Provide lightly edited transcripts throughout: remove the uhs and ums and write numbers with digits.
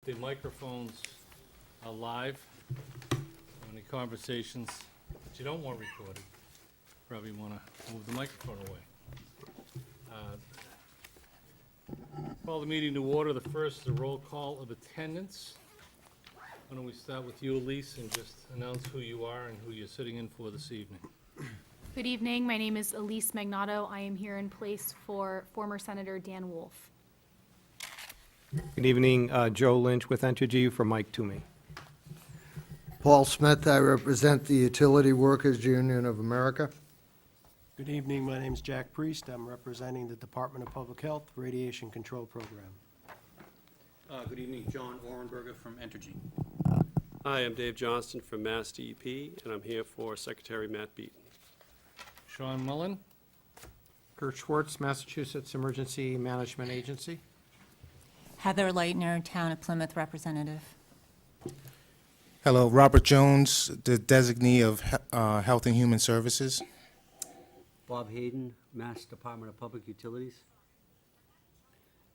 the microphones are live. Any conversations that you don't want recorded, probably want to move the microphone away. Call the meeting to order. The first is a roll call of attendance. Why don't we start with you, Elise, and just announce who you are and who you're sitting in for this evening. Good evening. My name is Elise Magnato. I am here in place for former Senator Dan Wolf. Good evening, Joe Lynch with Entergy for Mike Toomey. Paul Smith, I represent the Utility Workers Union of America. Good evening, my name is Jack Priest. I'm representing the Department of Public Health Radiation Control Program. Good evening, John Orenberger from Entergy. Hi, I'm Dave Johnston from Mass DEP, and I'm here for Secretary Matt Beaton. Sean Mullen, Kurt Schwartz, Massachusetts Emergency Management Agency. Heather Leitner, Town of Plymouth Representative. Hello, Robert Jones, the designee of Health and Human Services. Bob Hayden, Mass Department of Public Utilities.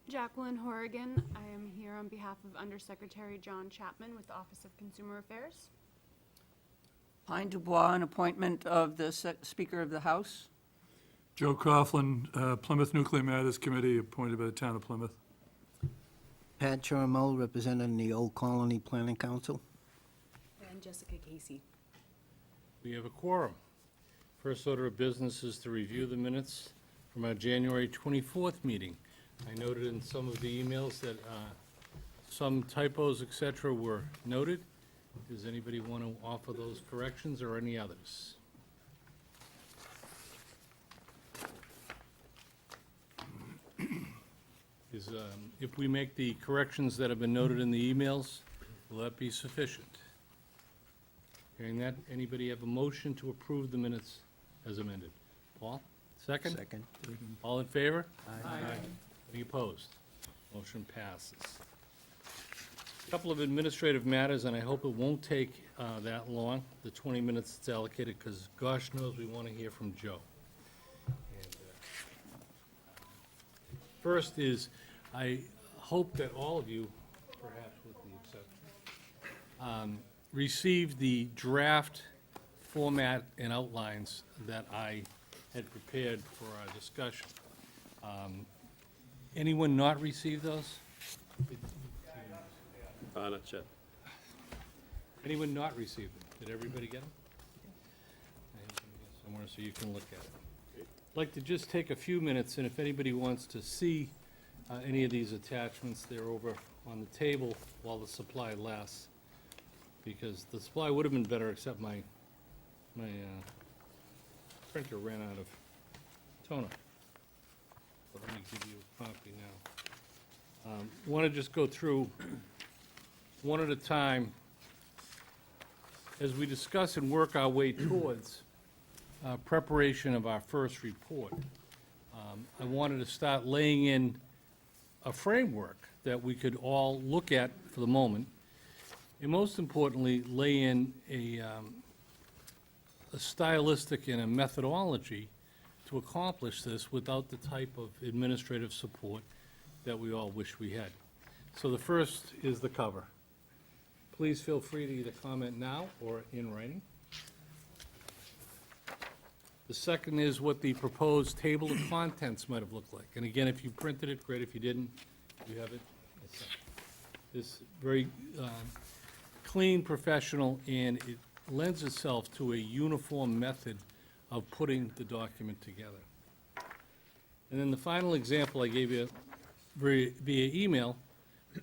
Jacqueline Horrigan. I am here on behalf of Undersecretary John Chapman with the Office of Consumer Affairs. Pine Dubois, an appointment of the Speaker of the House. Joe Coughlin, Plymouth Nuclear Matters Committee, appointed by the Town of Plymouth. Pat Charmel, representing the Old Colony Planning Council. And Jessica Casey. we have a quorum. First order of business is to review the minutes from our January 24th meeting. I noted in some of the emails that some typos, et cetera, were noted. Does anybody want to offer those corrections or any others? If we make the corrections that have been noted in the emails, will that be sufficient? Hearing that, anybody have a motion to approve the minutes as amended? Paul, second? Second. All in favor? Aye. Any opposed? Motion passes. A couple of administrative matters, and I hope it won't take that long, the 20 minutes that's allocated, because gosh knows we want to hear from Joe. And, first is, I hope that all of you, perhaps with the exception, received the draft format and outlines that I had prepared for our discussion. Anyone not receive those? Not yet. Anyone not receive them? Did everybody get them? I have them here somewhere so you can look at it. I'd like to just take a few minutes, and if anybody wants to see any of these attachments, they're over on the table while the supply lasts, because the supply would have been better, except my printer ran out of toner. But let me give you a copy now. Want to just go through one at a time as we discuss and work our way towards preparation of our first report. I wanted to start laying in a framework that we could all look at for the moment, and most importantly, lay in a stylistic and a methodology to accomplish this without the type of administrative support that we all wish we had. So the first is the cover. Please feel free to either comment now or in writing. The second is what the proposed table of contents might have looked like. And again, if you printed it, great. If you didn't, you have it. It's very clean, professional, and it lends itself to a uniform method of putting the document together. And then the final example I gave you via email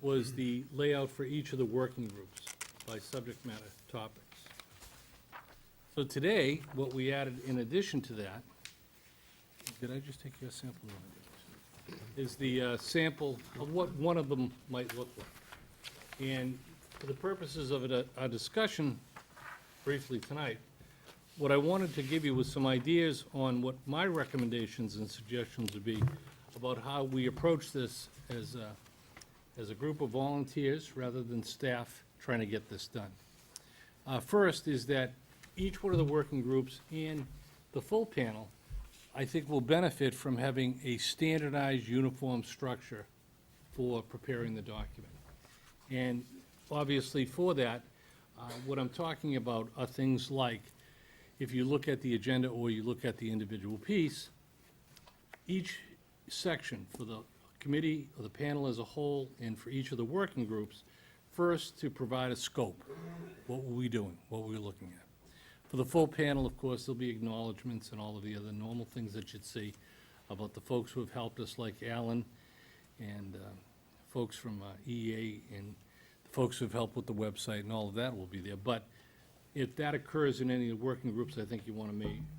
was the layout for each of the working groups by subject matter topics. So today, what we added in addition to that, did I just take your sample? Is the sample of what one of them might look like. And for the purposes of a discussion briefly tonight, what I wanted to give you was some ideas on what my recommendations and suggestions would be about how we approach this as a group of volunteers rather than staff trying to get this done. First is that each one of the working groups and the full panel, I think, will benefit from having a standardized, uniform structure for preparing the document. And obviously for that, what I'm talking about are things like, if you look at the agenda or you look at the individual piece, each section for the committee or the panel as a whole and for each of the working groups, first to provide a scope. What were we doing? What were we looking at? For the full panel, of course, there'll be acknowledgements and all of the other normal things that you'd see about the folks who have helped us, like Alan and folks from EEA and the folks who've helped with the website, and all of that will be there. But if that occurs in any of the working groups, I think you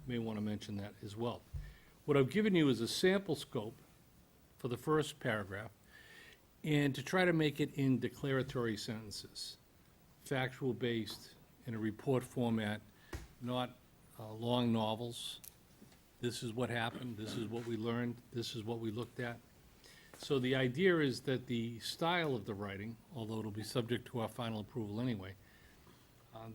may want to mention that as well. What I've given you is a sample scope for the first paragraph, and to try to make it in declaratory sentences, factual-based, in a report format, not long novels. This is what happened, this is what we learned, this is what we looked at. So the idea is that the style of the writing, although it'll be subject to our final approval anyway,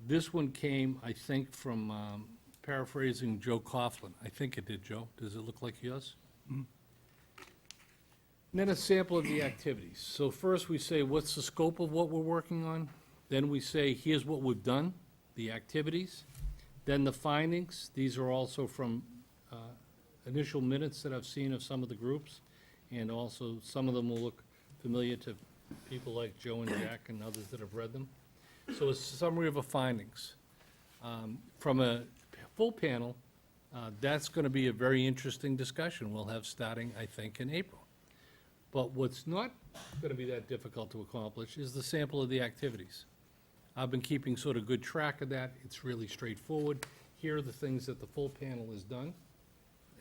this one came, I think, from paraphrasing Joe Coughlin. I think it did, Joe. Does it look like yours? And then a sample of the activities. So first we say, what's the scope of what we're working on? Then we say, here's what we've done, the activities. Then the findings. These are also from initial minutes that I've seen of some of the groups. And also, some of them will look familiar to people like Joe and Jack and others that have read them. So a summary of the findings. From a full panel, that's going to be a very interesting discussion we'll have starting, I think, in April. But what's not going to be that difficult to accomplish is the sample of the activities. I've been keeping sort of good track of that. It's really straightforward. Here are the things that the full panel has done,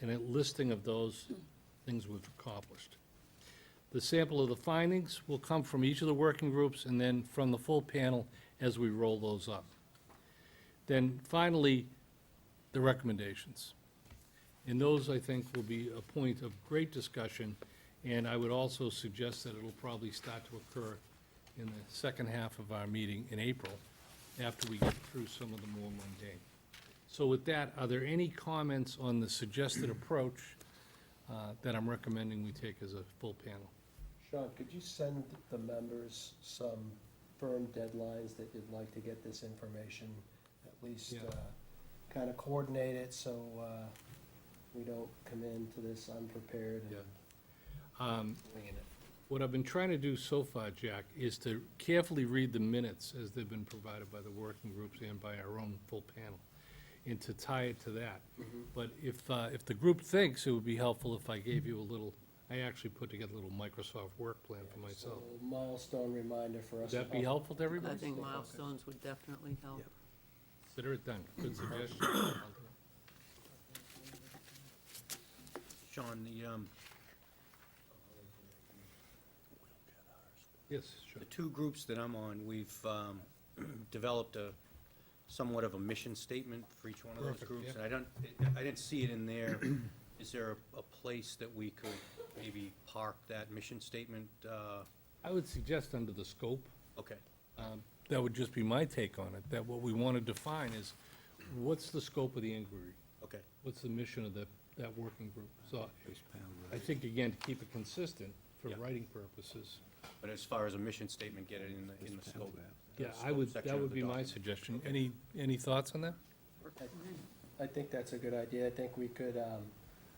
and a listing of those things we've accomplished. The sample of the findings will come from each of the working groups and then from the full panel as we roll those up. Then finally, the recommendations. And those, I think, will be a point of great discussion, and I would also suggest that it'll probably start to occur in the second half of our meeting in April, after we get through some of the more mundane. So with that, are there any comments on the suggested approach that I'm recommending we take as a full panel? Sean, could you send the members some firm deadlines that you'd like to get this information, at least Yeah. kind of coordinate it so we don't come into this unprepared and winging it? What I've been trying to do so far, Jack, is to carefully read the minutes as they've been provided by the working groups and by our own full panel, and to tie it to that. But if the group thinks it would be helpful if I gave you a little, I actually put together a little Microsoft work plan for myself. So milestone reminder for us. Would that be helpful to I everybody? think milestones would definitely help. Yep. Consider it done. Good suggestion. I'll do it. Sean, Yes, sure. the two groups that I'm on, we've developed a somewhat of a mission statement for each one of those Perfect, groups. yeah. And I didn't see it in there. Is there a place that we could maybe park that mission statement? I would suggest under the scope, Okay, that would just be my take on it, that what we want to define is, what's the scope of the inquiry? okay. What's the mission of that working group? So I think, again, to keep it consistent for Yeah. writing purposes, But as far as a mission statement, get it in the scope. yeah, Scope section that of would the be my document. suggestion. Any thoughts on that? I think that's a good idea. I think we could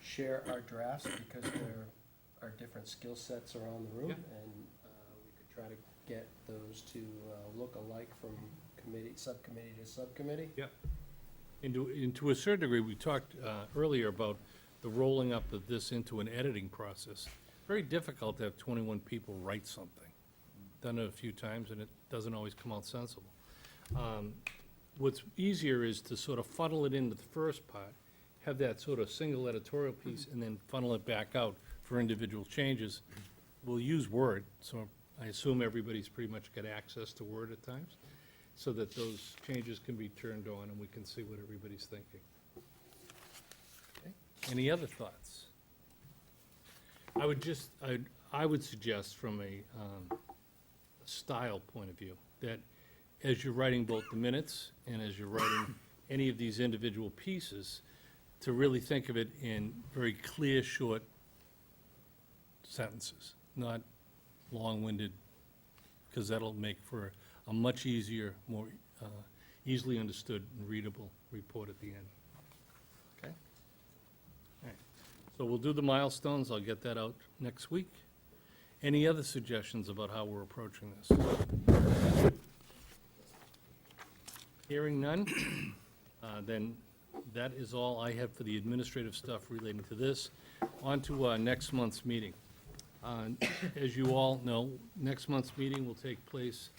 share our drafts because there are different skill sets around the room. Yeah. And we could try to get those to look alike from subcommittee to subcommittee. Yep. And to a certain degree, we talked earlier about the rolling up of this into an editing process. Very difficult to have 21 people write something. Done it a few times, and it doesn't always come out sensible. What's easier is to sort of funnel it into the first part, have that sort of single editorial piece, and then funnel it back out for individual changes. We'll use Word, so I assume everybody's pretty much got access to Word at times, so that those changes can be turned on and we can see what everybody's thinking. Okay. Any other thoughts? I would suggest from a style point of view, that as you're writing both the minutes and as you're writing any of these individual pieces, to really think of it in very clear, short sentences, not long-winded because that'll make for a much easier, more easily understood and readable report at the end. Okay? All right. So we'll do the milestones. I'll get that out next week. Any other suggestions about how we're approaching this? Hearing none, then that is all I have for the administrative stuff relating to this. On to next month's meeting. As you all know, next month's meeting will take place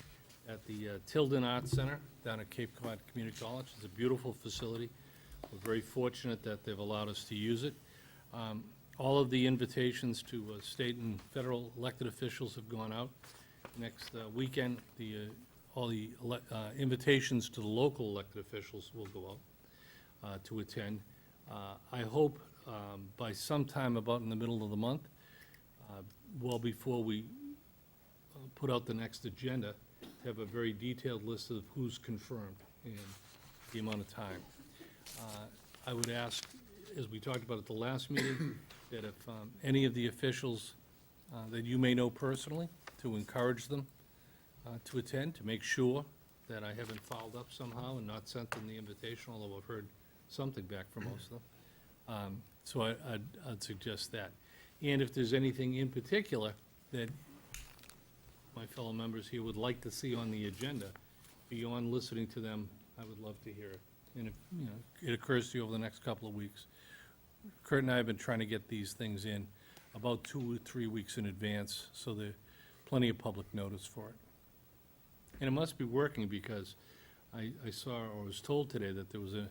at the Tilden Arts Center down at Cape Cod Community College. It's a beautiful facility. We're very fortunate that they've allowed us to use it. All of the invitations to state and federal elected officials have gone out. Next weekend, all the invitations to the local elected officials will go out to attend. I hope by sometime about in the middle of the month, well before we put out the next agenda, to have a very detailed list of who's confirmed and the amount of time. I would ask, as we talked about at the last meeting, that if any of the officials that you may know personally, to encourage them to attend, to make sure that I haven't followed up somehow and not sent them the invitation, although I've heard something back from most of them. So I'd suggest that. And if there's anything in particular that my fellow members here would like to see on the agenda, beyond listening to them, I would love to hear it. And if, it occurs to you over the next couple of weeks. Kurt and I have been trying to get these things in about 2 or 3 weeks in advance, so there's plenty of public notice for it. And it must be working, because I saw or was told today that there was a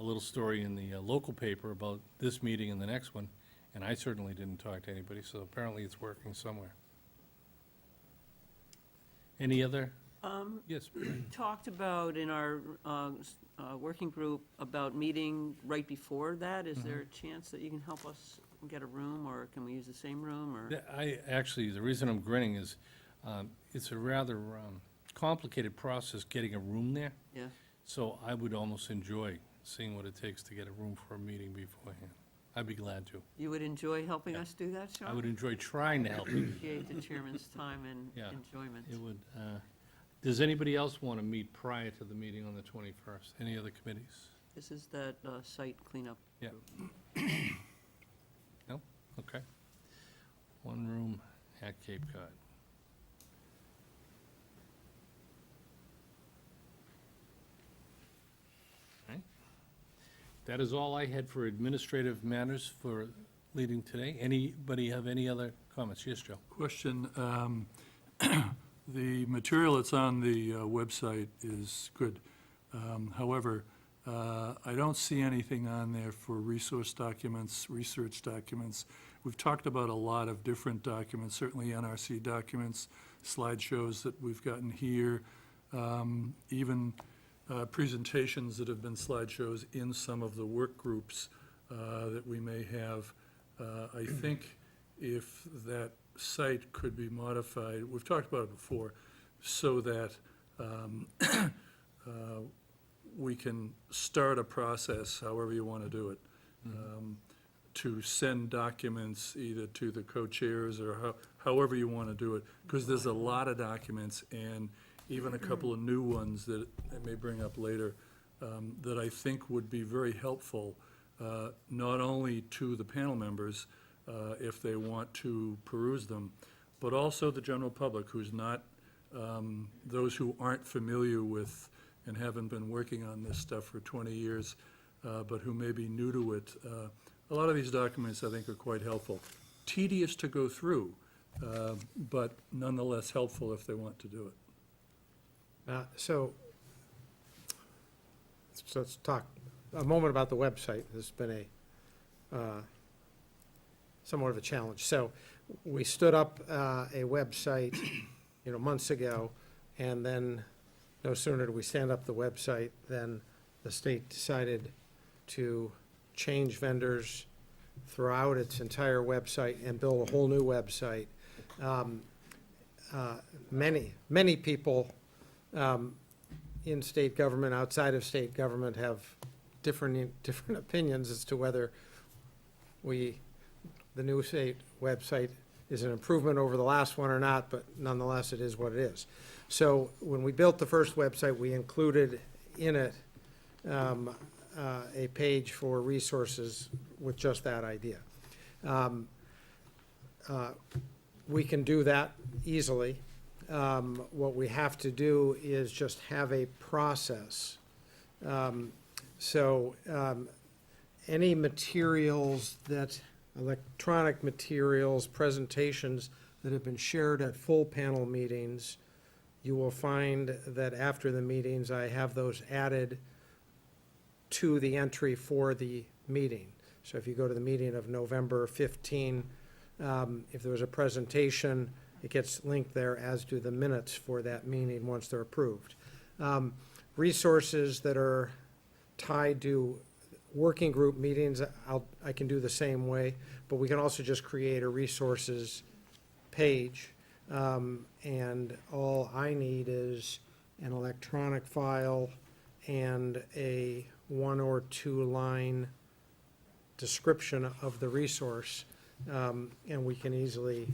little story in the local paper about this meeting and the next one, and I certainly didn't talk to anybody, so apparently it's working somewhere. Any other? Yes. Talked about in our working group about meeting right before that. Is there a chance that you can help us get a room, or can we use the same room, or? Actually, the reason I'm grinning is, it's a rather complicated process getting a room there. Yeah. So I would almost enjoy seeing what it takes to get a room for a meeting beforehand. I'd be glad to. You would enjoy helping us do that, Sean? I would enjoy trying to help you. Appreciate the chairman's time and Yeah. enjoyment. It would, does anybody else want to meet prior to the meeting on the 21st? Any other committees? This is that site cleanup. Yeah. No? Okay. One room at Cape Cod. All right. That is all I had for administrative matters for leading today. Anybody have any other comments? Yes, Joe? Question, the material that's on the website is good. However, I don't see anything on there for resource documents, research documents. We've talked about a lot of different documents, certainly NRC documents, slideshows that we've gotten here, even presentations that have been slideshows in some of the work groups that we may have. I think if that site could be modified, we've talked about it before, so that we can start a process, however you want to do it, to send documents either to the co-chairs or however you want to do it, because there's a lot of documents, and even a couple of new ones that I may bring up later, that I think would be very helpful, not only to the panel members, if they want to peruse them, but also the general public who's not, those who aren't familiar with and haven't been working on this stuff for 20 years, but who may be new to it. A lot of these documents, I think, are quite helpful. Tedious to go through, but nonetheless helpful if they want to do it. So let's talk a moment about the website. There's been a somewhat of a challenge. So we stood up a website, months ago, and then no sooner did we stand up the website than the state decided to change vendors throughout its entire website and build a whole new website. Many people in state government, outside of state government, have different opinions as to whether the new state website is an improvement over the last one or not, but nonetheless, it is what it is. So when we built the first website, we included in it a page for resources with just that idea. We can do that easily. What we have to do is just have a process. Any materials electronic materials, presentations that have been shared at full panel meetings, you will find that after the meetings, I have those added to the entry for the meeting. So if you go to the meeting of November 15, if there was a presentation, it gets linked there, as do the minutes for that meeting once they're approved. Resources that are tied to working group meetings, I can do the same way, but we can also just create a resources page. And all I need is an electronic file and a 1 or 2 line description of the resource, and we can easily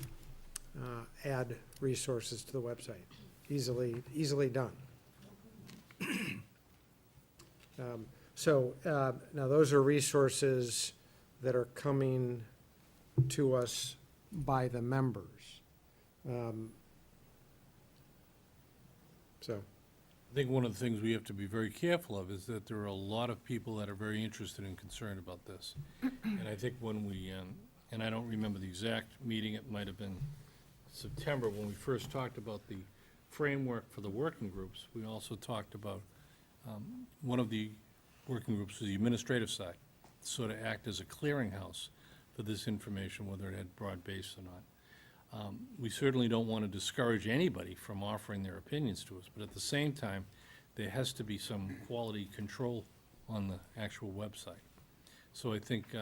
add resources to the website. Easily done. Now those are resources that are coming to us by the members. I think one of the things we have to be very careful of is that there are a lot of people that are very interested and concerned about this. And I think when we, and I don't remember the exact meeting, it might have been September, when we first talked about the framework for the working groups, we also talked about one of the working groups was the administrative side, sort of act as a clearinghouse for this information, whether it had broad base or not. We certainly don't want to discourage anybody from offering their opinions to us, but at the same time, there has to be some quality control on the actual website. So I think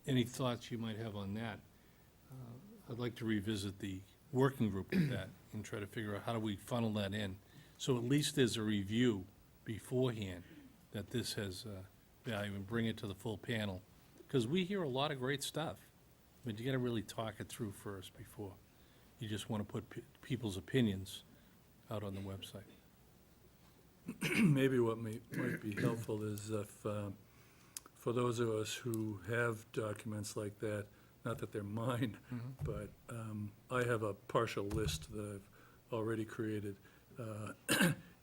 any thoughts you might have on that, I'd like to revisit the working group with that and try to figure out how do we funnel that in. So at least there's a review beforehand that this has value, and bring it to the full panel. Because we hear a lot of great stuff, but you gotta really talk it through first before you just wanna put people's opinions out on the website. Maybe what might be helpful is if, for those of us who have documents like that, not that they're mine, but I have a partial list that I've already created.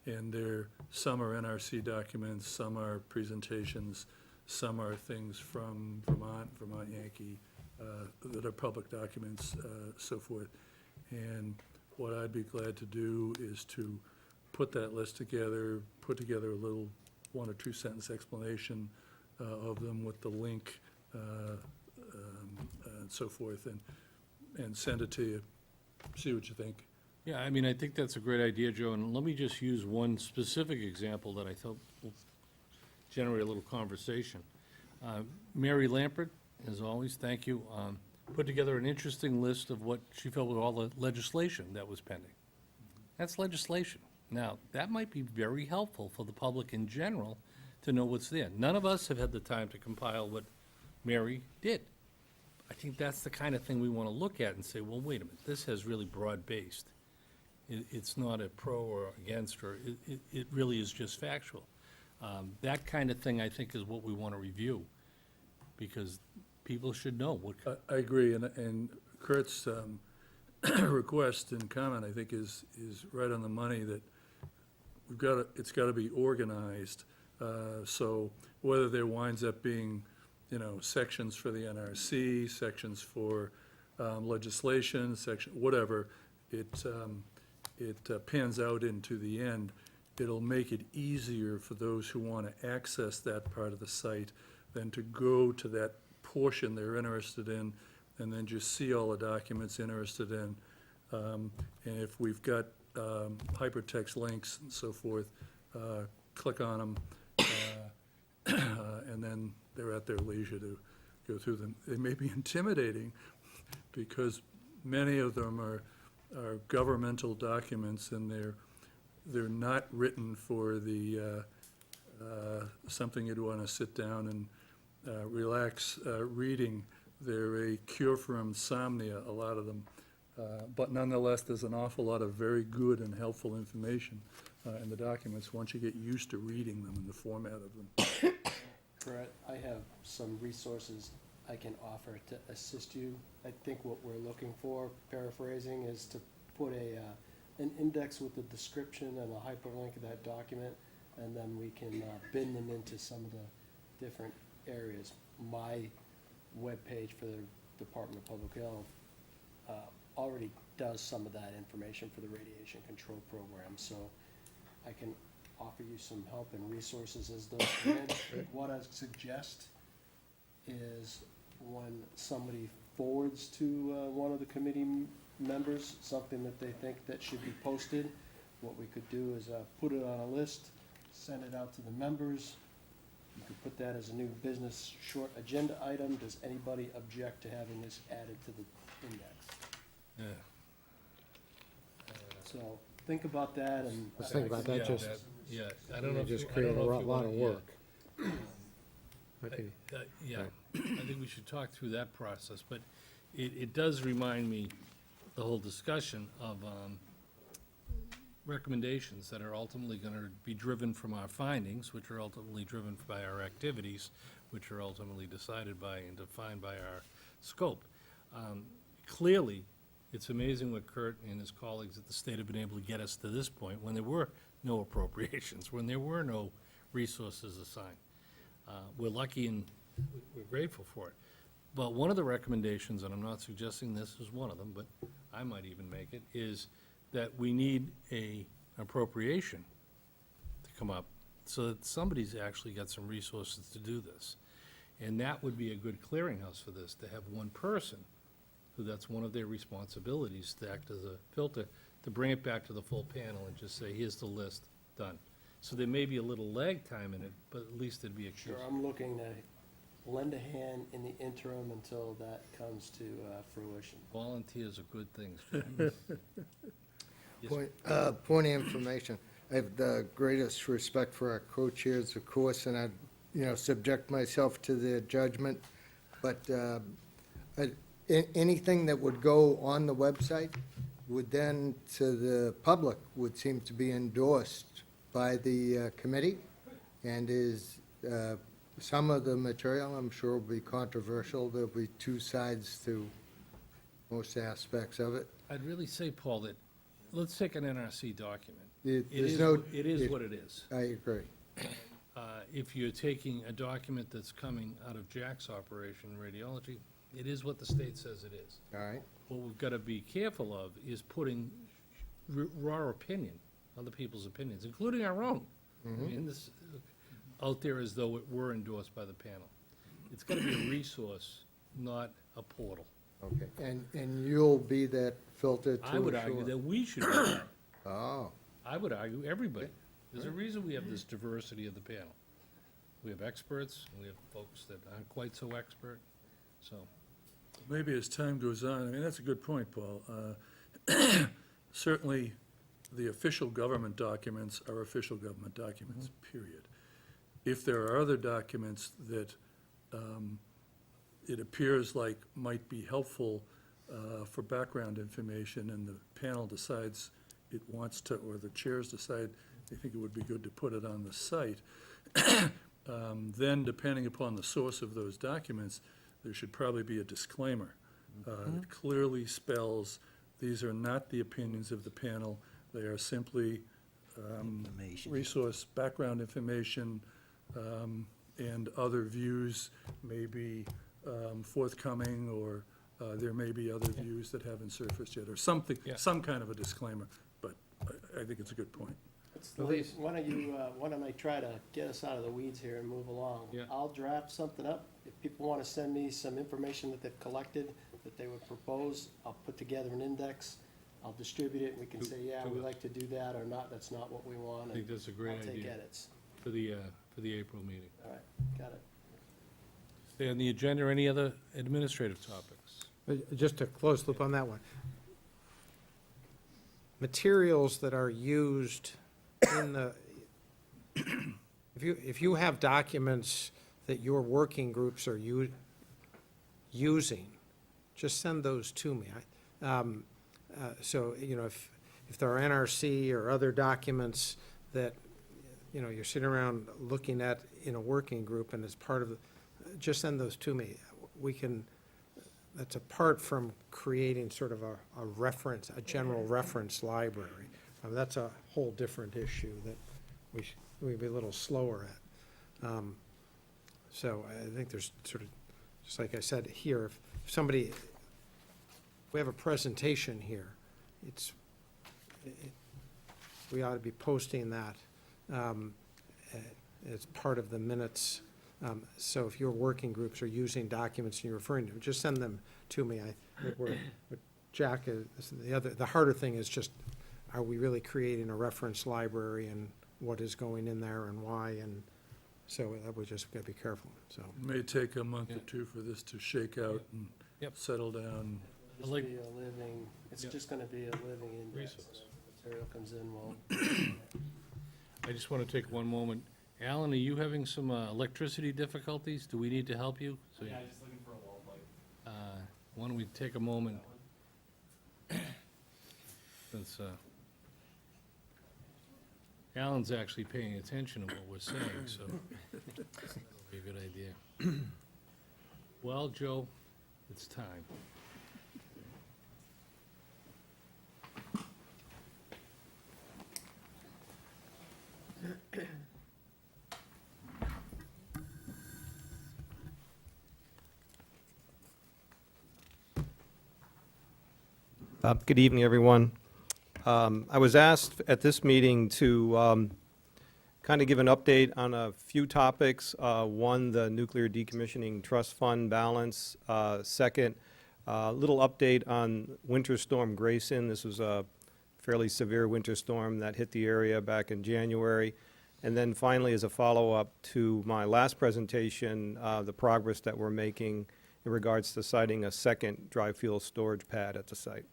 And some are NRC documents, some are presentations, some are things from Vermont Yankee, that are public documents, so forth. And what I'd be glad to do is to put that list together, put together a little 1 or 2 sentence explanation of them with the link, and so forth, and send it to you, see what you think. Yeah, I mean, I think that's a great idea, Joe, and let me just use one specific example that I thought will generate a little conversation. Mary Lampert, as always, thank you, put together an interesting list of what she felt was all the legislation that was pending. That's legislation. Now, that might be very helpful for the public in general to know what's there. None of us have had the time to compile what Mary did. I think that's the kind of thing we want to look at and say, well, wait a minute, this has really broad-based. It's not a pro or against, or it really is just factual. That kind of thing, I think, is what we want to review, because people should know what. I agree, and Kurt's request and comment, I think, is right on the money, that it's got to be organized. So whether there winds up being, sections for the NRC, sections for legislation, whatever, it pans out into the end, it'll make it easier for those who want to access that part of the site than to go to that portion they're interested in and then just see all the documents interested in. And if we've got hypertext links and so forth, click on them, and then they're at their leisure to go through them. They may be intimidating because many of them are governmental documents, and they're not written for the something you'd want to sit down and relax reading. they're a cure for insomnia, a lot of them. But nonetheless, there's an awful lot of very good and helpful information in the documents, once you get used to reading them and the format of them. Brett, I have some resources I can offer to assist you. I think what we're looking for, paraphrasing, is to put an index with a description and a hyperlink of that document, and then we can bin them into some of the different areas. My webpage for the Department of Public Health already does some of that information for the radiation control program, so I can offer you some help and resources as those come in. What I suggest is when somebody forwards to one of the committee members something that they think that should be posted, what we could do is put it on a list, send it out to the members. You could put that as a new business short agenda item. Does anybody object to having this added to the index? Yeah. So think about that and. Let's think about that, Yeah, just, Yeah, I don't know if just you, I create don't a know if you lot want of to, work. Might be- Yeah, Right. I think we should talk through that process, but it does remind me, the whole discussion of recommendations that are ultimately going to be driven from our findings, which are ultimately driven by our activities, which are ultimately decided by and defined by our scope. Clearly, it's amazing what Kurt and his colleagues at the state have been able to get us to this point, when there were no appropriations, when there were no resources assigned. We're lucky and we're grateful for it. But one of the recommendations, and I'm not suggesting this is one of them, but I might even make it, is that we need an appropriation to come up so that somebody's actually got some resources to do this. And that would be a good clearinghouse for this, to have one person, who that's one of their responsibilities, to act as a filter, to bring it back to the full panel and just say, here's the list, done. So there may be a little lag time in it, but at least it'd be a. Sure, I'm looking to lend a hand in the interim until that comes to fruition. Volunteers are good things, Jack. Yes, Point of information. I have the greatest respect for our co-chairs, of course, and I, subject myself to their judgment. But anything that would go on the website would then, to the public, would seem to be endorsed by the committee, and is, some of the material, I'm sure, will be controversial. There'll be two sides to most aspects of it. I'd really say, Paul, that, let's take an NRC document. There's It is, no- it is what it is. I agree. If you're taking a document that's coming out of Jack's operation, radiology, it is what the state says it is. All right? What we've got to be careful of is putting raw opinion, other people's opinions, including our own, I mean, this, out there as though it were endorsed by the panel. It's got to be a resource, not a portal. Okay. And you'll be that filter to I would argue assure- that we should be that. Oh, I would argue everybody. There's a reason we have this diversity of the panel. We have experts, and we have folks that aren't quite so expert, so. Maybe as time goes on, I mean, that's a good point, Paul. Certainly, the official government documents are official government documents, period. If there are other documents that it appears like might be helpful for background information, and the panel decides it wants to, or the chairs decide they think it would be good to put it on the site, then depending upon the source of those documents, there should probably be a disclaimer. That clearly spells, these are not the opinions of the panel, they are simply resource, background information, and other views may be forthcoming, or there may be other views that haven't surfaced yet, or something, Yeah. some kind of a disclaimer, but I think it's a good point. Why don't I try to get us out of the weeds here and move along? Yeah. I'll draft something up. If people want to send me some information that they've collected, that they would propose, I'll put together an index. I'll distribute it, and we can say, yeah, we like to do that, or not, that's not what we want. I think that's a great I'll take idea. edits. For the April meeting. All right, got it. Stay on the agenda, any other administrative topics? Just to close the loop on that one. Materials that are used in the, if you have documents that your working groups are using, just send those to me. So, if there are NRC or other documents that, you're sitting around looking at in a working group and as part of, just send those to me. That's apart from creating sort of a reference, a general reference library. That's a whole different issue that we'd be a little slower at. So I think there's sort of, just like I said here, if somebody, we have a presentation here, we ought to be posting that as part of the minutes. So if your working groups are using documents and you're referring to them, just send them to me. I think what Jack is, the harder thing is just, are we really creating a reference library and what is going in there and why? And so that we just gotta be careful, so. It may take a month or two for this to shake out and Yep. settle down. Just like- be a living, it's Yeah. just gonna be a living index. Resource. Material comes in, well, I just want to take one moment. Alan, are you having some electricity difficulties? Do we need to help you? Yeah, just looking for a wall light. Why don't we take a moment? Since Alan's actually paying attention to what we're saying, so that'll be a good idea. Well, Joe, it's time. Good evening, everyone. I was asked at this meeting to kind of give an update on a few topics. One, the Nuclear Decommissioning Trust Fund balance. Second, a little update on Winter Storm Grayson. This was a fairly severe winter storm that hit the area back in January. And then finally, as a follow-up to my last presentation, the progress that we're making in regards to siting a second dry fuel storage pad at the site.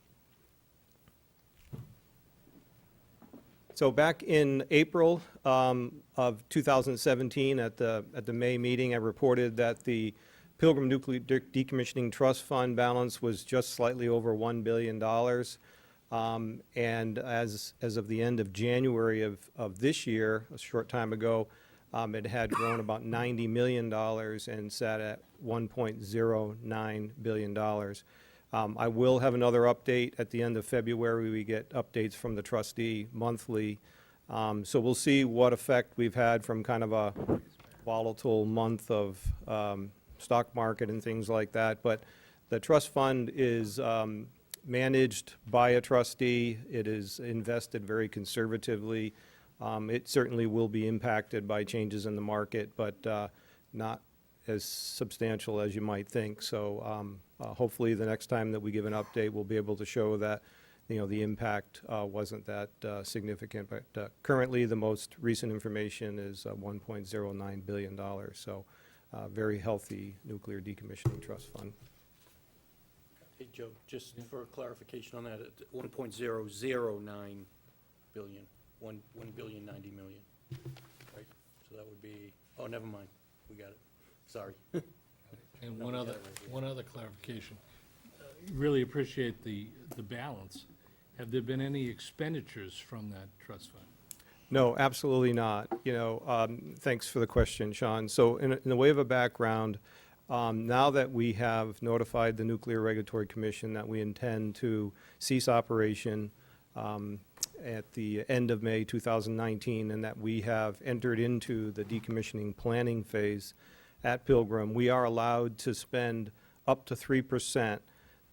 So back in April of 2017, at the May meeting, I reported that the Pilgrim Nuclear Decommissioning Trust Fund balance was just slightly over $1 billion. And as of the end of January of this year, a short time ago, it had grown about $90 million and sat at $1.09 billion. I will have another update at the end of February. We get updates from the trustee monthly. So we'll see what effect we've had from kind of a volatile month of stock market and things like that. But the trust fund is managed by a trustee. It is invested very conservatively. It certainly will be impacted by changes in the market, but not as substantial as you might think. So hopefully the next time that we give an update, we'll be able to show that, the impact wasn't that significant. But currently, the most recent information is $1.09 billion. So very healthy nuclear decommissioning trust fund. Hey, Joe, just for clarification on that, 1.009 billion, 1,090,000,000, right? So that would be, oh, never mind, we got it, sorry. And No, one we other, got it right here. one other clarification. Really appreciate the balance. Have there been any expenditures from that trust fund? No, absolutely not. Thanks for the question, Sean. So in the way of a background, now that we have notified the Nuclear Regulatory Commission that we intend to cease operation at the end of May 2019, and that we have entered into the decommissioning planning phase at Pilgrim, we are allowed to spend up to 3%,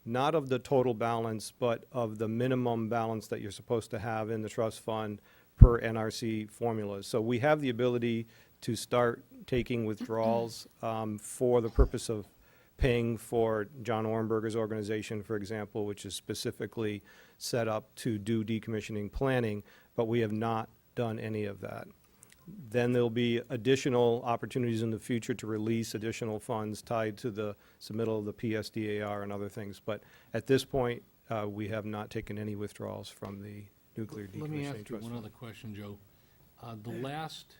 not of the total balance, but of the minimum balance that you're supposed to have in the trust fund per NRC formulas. So we have the ability to start taking withdrawals for the purpose of paying for John Orenberger's organization, for example, which is specifically set up to do decommissioning planning, but we have not done any of that. Then there'll be additional opportunities in the future to release additional funds tied to the submittal of the PSDAR and other things. But at this point, we have not taken any withdrawals from the Nuclear Let me ask Decommissioning you Trust one Fund. other question, Joe. The last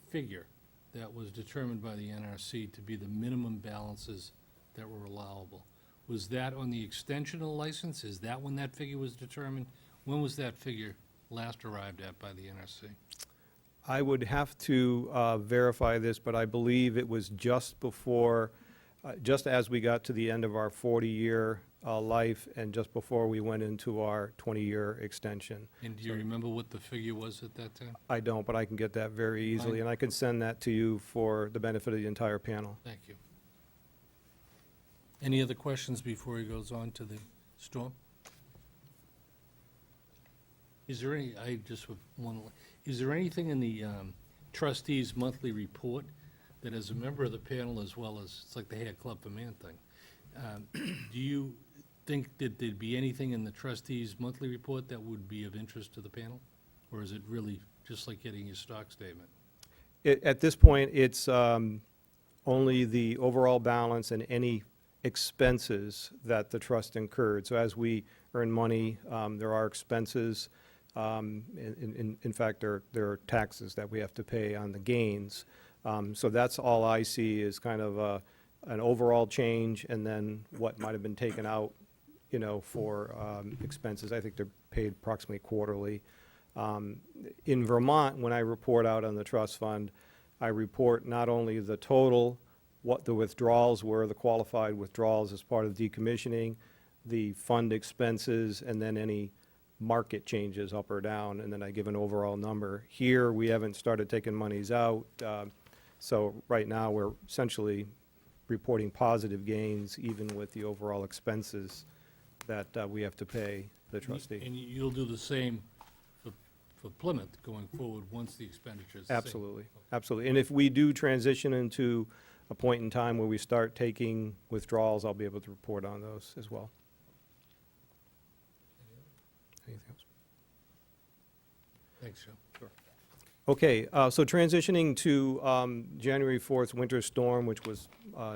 figure that was determined by the NRC to be the minimum balances that were allowable. Was that on the extension of the license? Is that when that figure was determined? When was that figure last arrived at by the NRC? I would have to verify this, but I believe it was just before, just as we got to the end of our 40-year life and just before we went into our 20-year extension. And do you remember what the figure was at that time? I don't, but I can get that very easily, and I can send that to you for the benefit of the entire panel. Thank you. Any other questions before he goes on to the storm? Is there any, I just would want to, is there anything in the trustees' monthly report that as a member of the panel as well as, it's like the Hair Club for Man thing, do you think that there'd be anything in the trustees' monthly report that would be of interest to the panel? Or is it really just like getting your stock statement? At this point, it's only the overall balance and any expenses that the trust incurred. So as we earn money, there are expenses. In fact, there are taxes that we have to pay on the gains. So that's all I see is kind of an overall change, and then what might have been taken out, you know, for expenses. I think they're paid approximately quarterly. In Vermont, when I report out on the trust fund, I report not only the total, what the withdrawals were, the qualified withdrawals as part of decommissioning, the fund expenses, and then any market changes up or down, and then I give an overall number. Here, we haven't started taking monies out, so right now, we're essentially reporting positive gains even with the overall expenses that we have to pay the trustee. And you'll do the same for Plymouth going forward once the expenditures. Absolutely, absolutely. And if we do transition into a point in time where we start taking withdrawals, I'll be able to report on those as well. Anything else? Thanks, Joe. Sure. Okay, so transitioning to January 4th winter storm, which was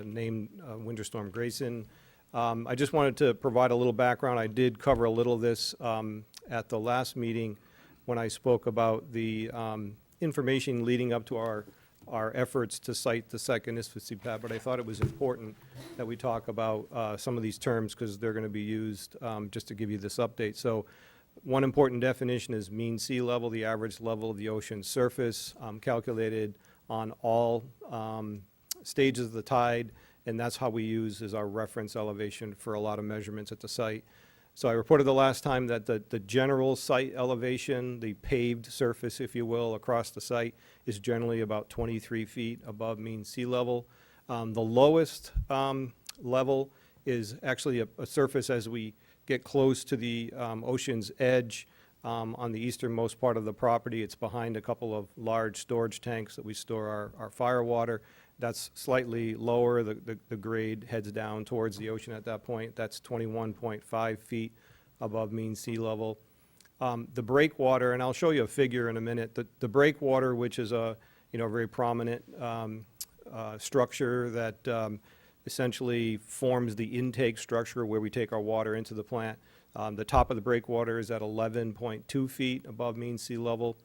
named Winter Storm Grayson. I just wanted to provide a little background. I did cover a little of this at the last meeting when I spoke about the information leading up to our efforts to site the second ISFA pad, but I thought it was important that we talk about some of these terms because they're going to be used just to give you this update. So one important definition is mean sea level, the average level of the ocean surface, calculated on all stages of the tide, and that's how we use as our reference elevation for a lot of measurements at the site. So I reported the last time that the general site elevation, the paved surface, if you will, across the site is generally about 23 feet above mean sea level. The lowest level is actually a surface as we get close to the ocean's edge on the easternmost part of the property. It's behind a couple of large storage tanks that we store our fire water. That's slightly lower. The grade heads down towards the ocean at that point. That's 21.5 feet above mean sea level. The breakwater, and I'll show you a figure in a minute, the breakwater, which is a very prominent structure that essentially forms the intake structure where we take our water into the plant. The top of the breakwater is at 11.2 feet above mean sea level.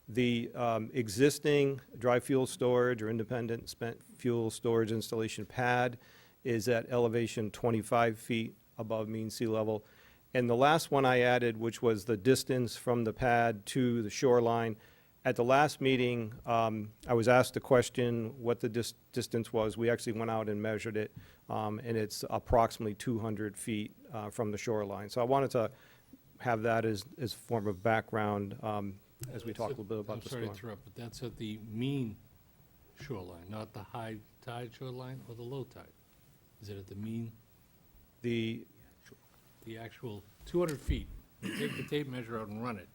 The existing dry fuel storage or independent spent fuel storage installation pad is at elevation 25 feet above mean sea level. And the last one I added, which was the distance from the pad to the shoreline. At the last meeting, I was asked a question what the distance was. We actually went out and measured it, and it's approximately 200 feet from the shoreline. So I wanted to have that as a form of background as we talk a little bit about the storm. I'm sorry to interrupt, but that's at the mean shoreline, not the high tide shoreline or the low tide? Is it at the mean? The actual 200 feet, you take the tape measure out and run it.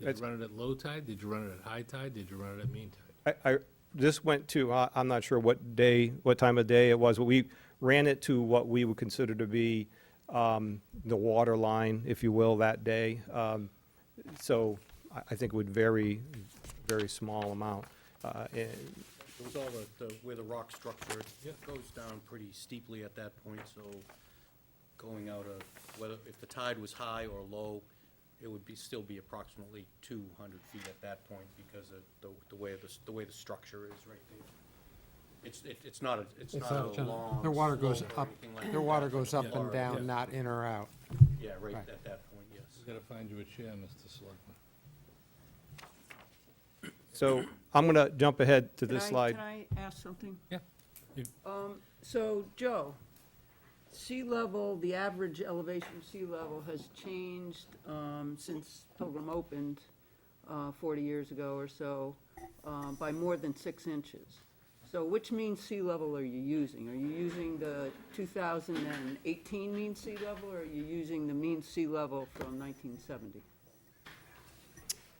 Did you run it at low tide? Did you run it at high tide? Did you run it at mean tide? This went to, I'm not sure what time of day it was, but we ran it to what we would consider to be the water line, if you will, that day. So I think it would vary, very small amount. It was all where the rock structure, it goes down pretty steeply at that point, so going out of, whether, if the tide was high or low, it would still be approximately 200 feet at that point because of the way the structure is right there. It's not It's not a long their water goes slope or up, anything like their that. water goes up Yeah. and down, Yeah. not in or out. Yeah, right Right. at that point, yes. We've got to find you a chair, Mr. Selectman. So I'm going to jump ahead to this slide. Can I ask something? Yeah. You- So, Joe, sea level, the average elevation of sea level has changed since Pilgrim opened 40 years ago or so by more than 6 inches. So which mean sea level are you using? Are you using the 2018 mean sea level, or are you using the mean sea level from 1970?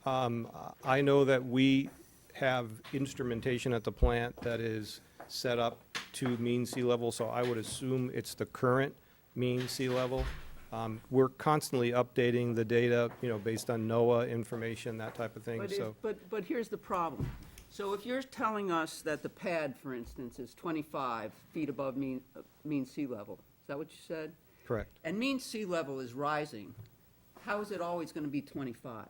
I know that we have instrumentation at the plant that is set up to mean sea level, so I would assume it's the current mean sea level. We're constantly updating the data, based on NOAA information, that type of thing, so. But here's the problem. So if you're telling us that the pad, for instance, is 25 feet above mean sea level, is that what you said? Correct. And mean sea level is rising, how is it always going to be 25?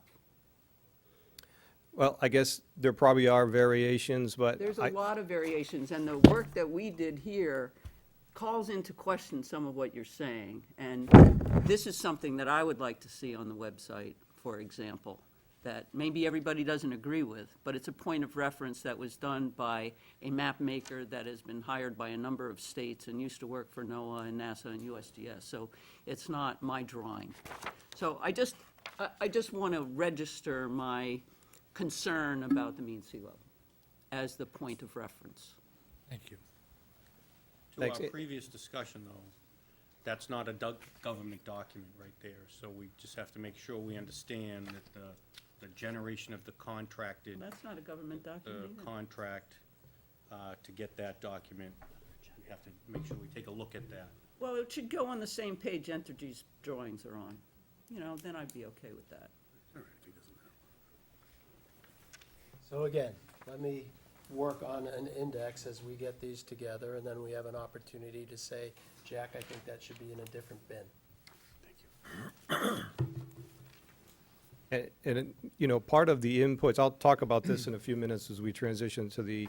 Well, I guess there probably are variations, but There's a I, lot of variations, and the work that we did here calls into question some of what you're saying. And this is something that I would like to see on the website, for example, that maybe everybody doesn't agree with, but it's a point of reference that was done by a map maker that has been hired by a number of states and used to work for NOAA and NASA and USGS. So it's not my drawing. So I just want to register my concern about the mean sea level as the point of reference. Thank you. To Thanks. our previous discussion, though, that's not a government document right there, so we just have to make sure we understand that the generation of the contracted, That's not a government document either. contract to get that document, we have to make sure we take a look at that. Well, it should go on the same page Entergy's drawings are on. Then I'd be okay with that. So again, let me work on an index as we get these together, and then we have an opportunity to say, Jack, I think that should be in a different bin. And part of the inputs, I'll talk about this in a few minutes as we transition to the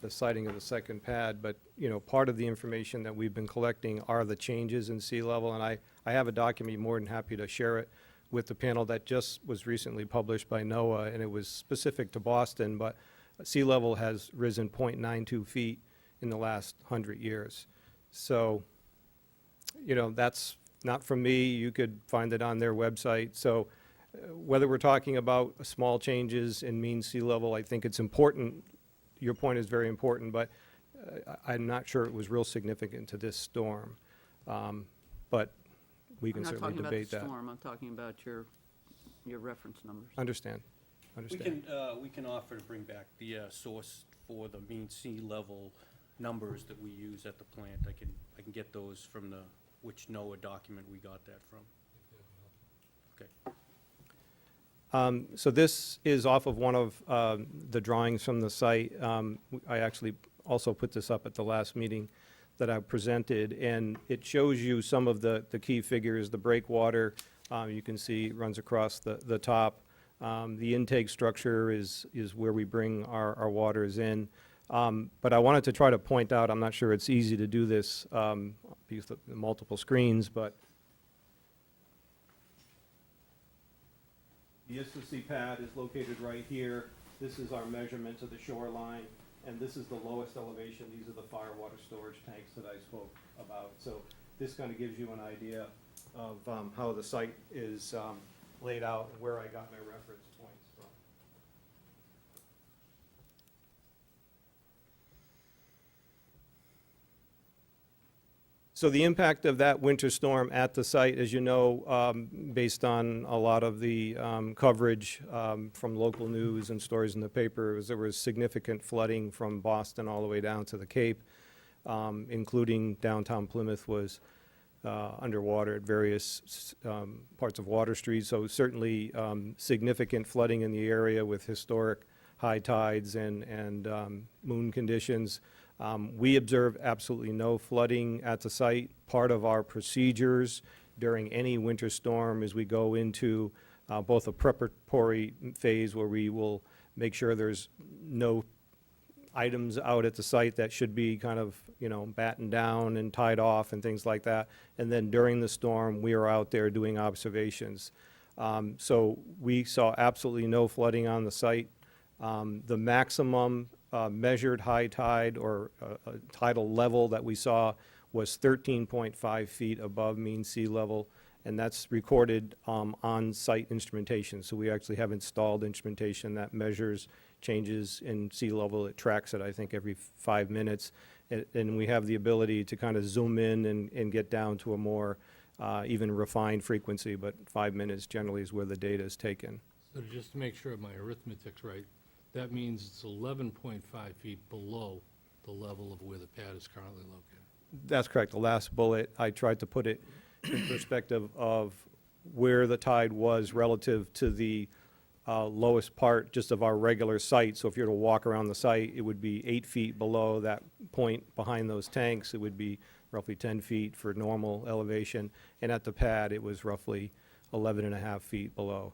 siting of the second pad, but, part of the information that we've been collecting are the changes in sea level, and I have a document, more than happy to share it with the panel that just was recently published by NOAA, and it was specific to Boston, but sea level has risen 0.92 feet in the last 100 years. So, that's not from me. You could find it on their website. So whether we're talking about small changes in mean sea level, I think it's important. Your point is very important, but I'm not sure it was real significant to this storm. But we can certainly debate that. I'm not talking about the storm, I'm talking about your reference numbers. Understand. We can offer to bring back the source for the mean sea level numbers that we use at the plant. I can get those from which NOAA document we got that from. Okay. So this is off of one of the drawings from the site. I actually also put this up at the last meeting that I presented, and it shows you some of the key figures. The breakwater, you can see, runs across the top. The intake structure is where we bring our waters in. But I wanted to try to point out, I'm not sure it's easy to do this because of the multiple screens, but the Isthmusy pad is located right here. This is our measurement to the shoreline, and this is the lowest elevation. These are the fire water storage tanks that I spoke about. So this kind of gives you an idea of how the site is laid out and where I got my reference points from. So the impact of that winter storm at the site, as you know, based on a lot of the coverage from local news and stories in the paper, there was significant flooding from Boston all the way down to the Cape, including downtown Plymouth was underwater at various parts of Water Street. So certainly significant flooding in the area with historic high tides and moon conditions. We observe absolutely no flooding at the site. Part of our procedures during any winter storm is we go into both a preparatory phase where we will make sure there's no items out at the site that should be kind of, you know, battened down and tied off and things like that. And then during the storm, we were out there doing observations. So we saw absolutely no flooding on the site. The maximum measured high tide or tidal level that we saw was 13.5 feet above mean sea level, and that's recorded on-site instrumentation. So we actually have installed instrumentation that measures changes in sea level. It tracks it, I think, every 5 minutes. And we have the ability to kind of zoom in and get down to a more even refined frequency, but 5 minutes generally is where the data is taken. So just to make sure my arithmetic's right, that means it's 11.5 feet below the level of where the pad is currently located. That's correct. The last bullet, I tried to put it in perspective of where the tide was relative to the lowest part just of our regular site. So if you were to walk around the site, it would be 8 feet below that point behind those tanks. It would be roughly 10 feet for normal elevation. And at the pad, it was roughly 11.5 feet below.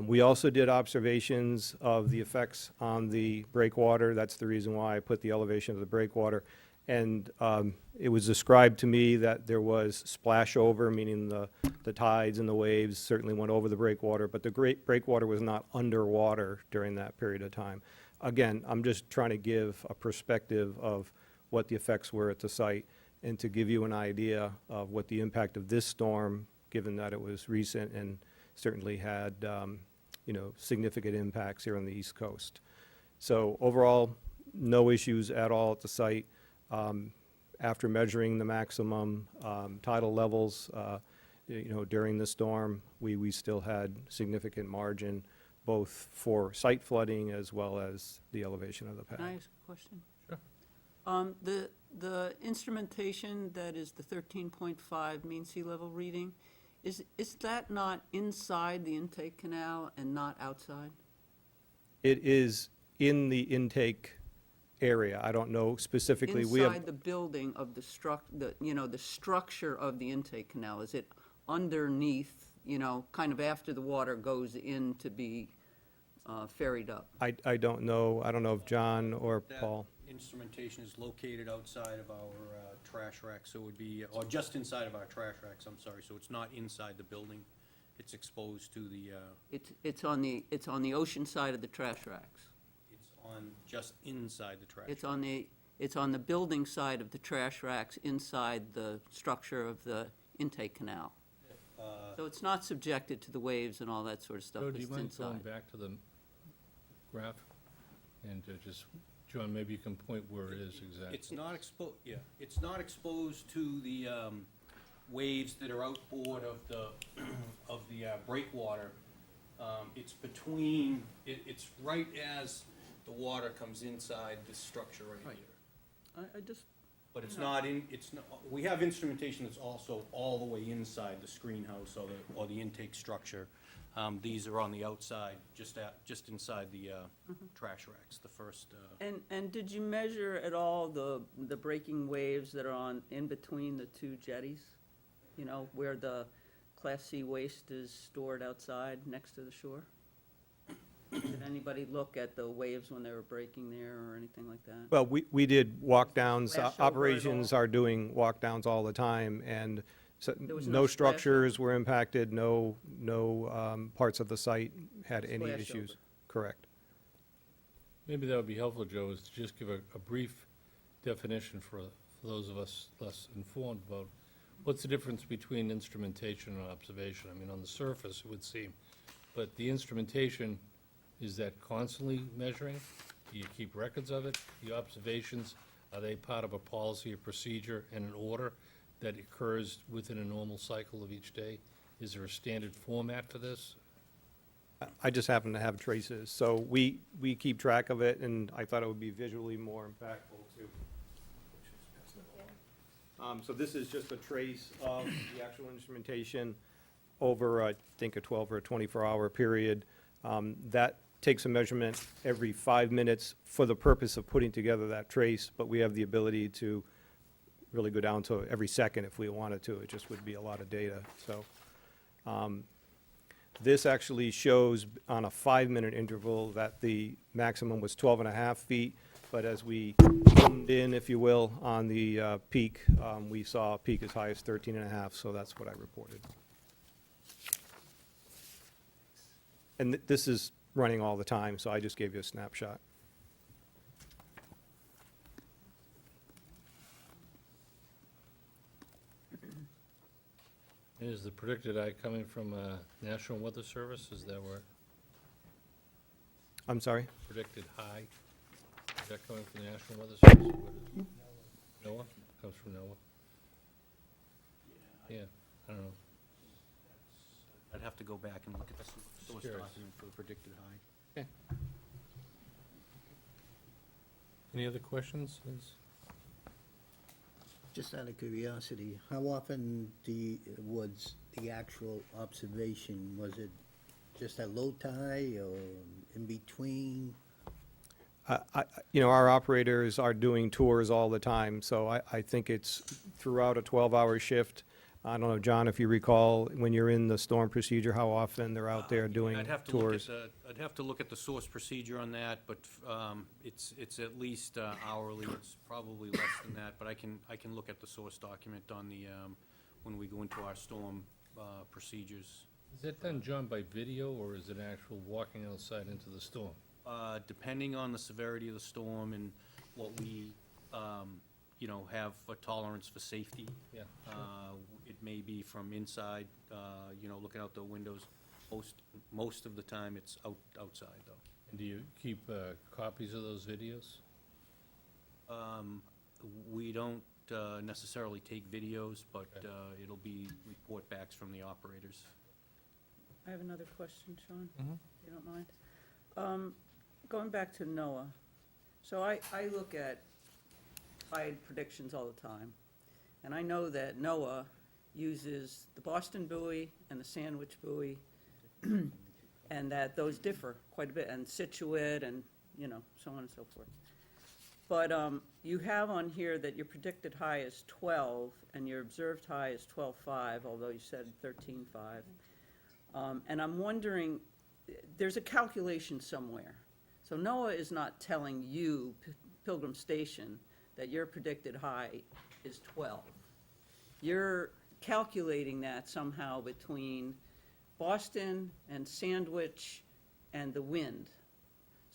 We also did observations of the effects on the breakwater. That's the reason why I put the elevation of the breakwater. And it was described to me that there was splashover, meaning the tides and the waves certainly went over the breakwater, but the breakwater was not underwater during that period of time. Again, I'm just trying to give a perspective of what the effects were at the site and to give you an idea of what the impact of this storm, given that it was recent and certainly had you know, significant impacts here on the East Coast. So overall, no issues at all at the site. After measuring the maximum tidal levels, you know, during the storm, we still had significant margin, both for site flooding as well as the elevation of the pad. Can I ask a question? Sure. The instrumentation that is the 13.5 mean sea level reading, is that not inside the intake canal and not outside? It is in the intake area. I don't know specifically. We have Inside the building of the the structure of the intake canal, is it underneath, you know, kind of after the water goes in to be ferried up? I don't know. I don't know if John or Paul. That instrumentation is located outside of our trash racks, so it would be, or just inside of our trash racks, I'm sorry, so it's not inside the building. It's exposed to the, It's on the ocean side of the trash racks. it's on, just inside the trash. It's on the building side of the trash racks inside the structure of the intake canal. So it's not subjected to the waves and all that sort of stuff. Joe, do you It's mind going inside. back to the graph? And just, John, maybe you can point where it is exactly. It's not exposed, yeah, it's not exposed to the waves that are outboard of the, of the breakwater. It's between, it's right as the water comes inside this structure right here. I just, But it's not in, it's not, we have instrumentation that's also all the way inside the screen house or the intake structure. These are on the outside, just inside the trash racks, the first. and did you measure at all the breaking waves that are in between the two jetties? You know, where the Class C waste is stored outside next to the shore? Did anybody look at the waves when they were breaking there or anything like that? Well, we did walk-downs. Flash over at Operations all? are doing walk-downs all the time, and so There was no no splash structures were impacted, no parts of the site had any Splash issues. over. Correct. Maybe that would be helpful, Joe, is to just give a brief definition for those of us less informed about what's the difference between instrumentation and observation. I mean, on the surface, it would seem, but the instrumentation, is that constantly measuring? Do you keep records of it? The observations, are they part of a policy or procedure and an order that occurs within a normal cycle of each day? Is there a standard format for this? I just happen to have traces, so we keep track of it, and I thought it would be visually more impactful too. So this is just a trace of the actual instrumentation over, I think, a 12 or a 24-hour period. That takes a measurement every 5 minutes for the purpose of putting together that trace, but we have the ability to really go down to every second if we wanted to. It just would be a lot of data, so. This actually shows on a 5-minute interval that the maximum was 12.5 feet. But as we zoomed in, if you will, on the peak, we saw a peak as high as 13.5, so that's what I reported. And this is running all the time, so I just gave you a snapshot. Is the predicted high coming from National Weather Service? Is that where I'm sorry? predicted high? Is that coming from the National Weather Service? Or what is it? NOAA? Comes from NOAA? Yeah, I don't know. I'd have to go back and look at the source Curious. document for the predicted high. Okay. Any other questions? Just out of curiosity, how often was the actual observation? Was it just at low tide or in between? Our operators are doing tours all the time, so I think it's throughout a 12-hour shift. I don't know, John, if you recall, when you're in the storm procedure, how often they're out there doing I'd have to look at tours? I'd have to look at the source procedure on that, but it's at least hourly. It's probably less than that, but I can look at the source document on the, when we go into our storm procedures. Is that done, John, by video, or is it actual walking outside into the storm? Depending on the severity of the storm and what we, have a tolerance for safety. Yeah. It may be from inside, looking out the windows. Most of the time, it's outside, though. And do you keep copies of those videos? We don't necessarily take videos, but it'll be report backs from the operators. I have another question, Sean, if you don't mind. Going back to NOAA, so I look at tide predictions all the time, and I know that NOAA uses the Boston buoy and the Sandwich buoy, and that those differ quite a bit, and Situate, and, so on and so forth. But you have on here that your predicted high is 12, and your observed high is 12.5, although you said 13.5. And I'm wondering, there's a calculation somewhere. So NOAA is not telling you, Pilgrim Station, that your predicted high is 12. You're calculating that somehow between Boston and Sandwich and the wind.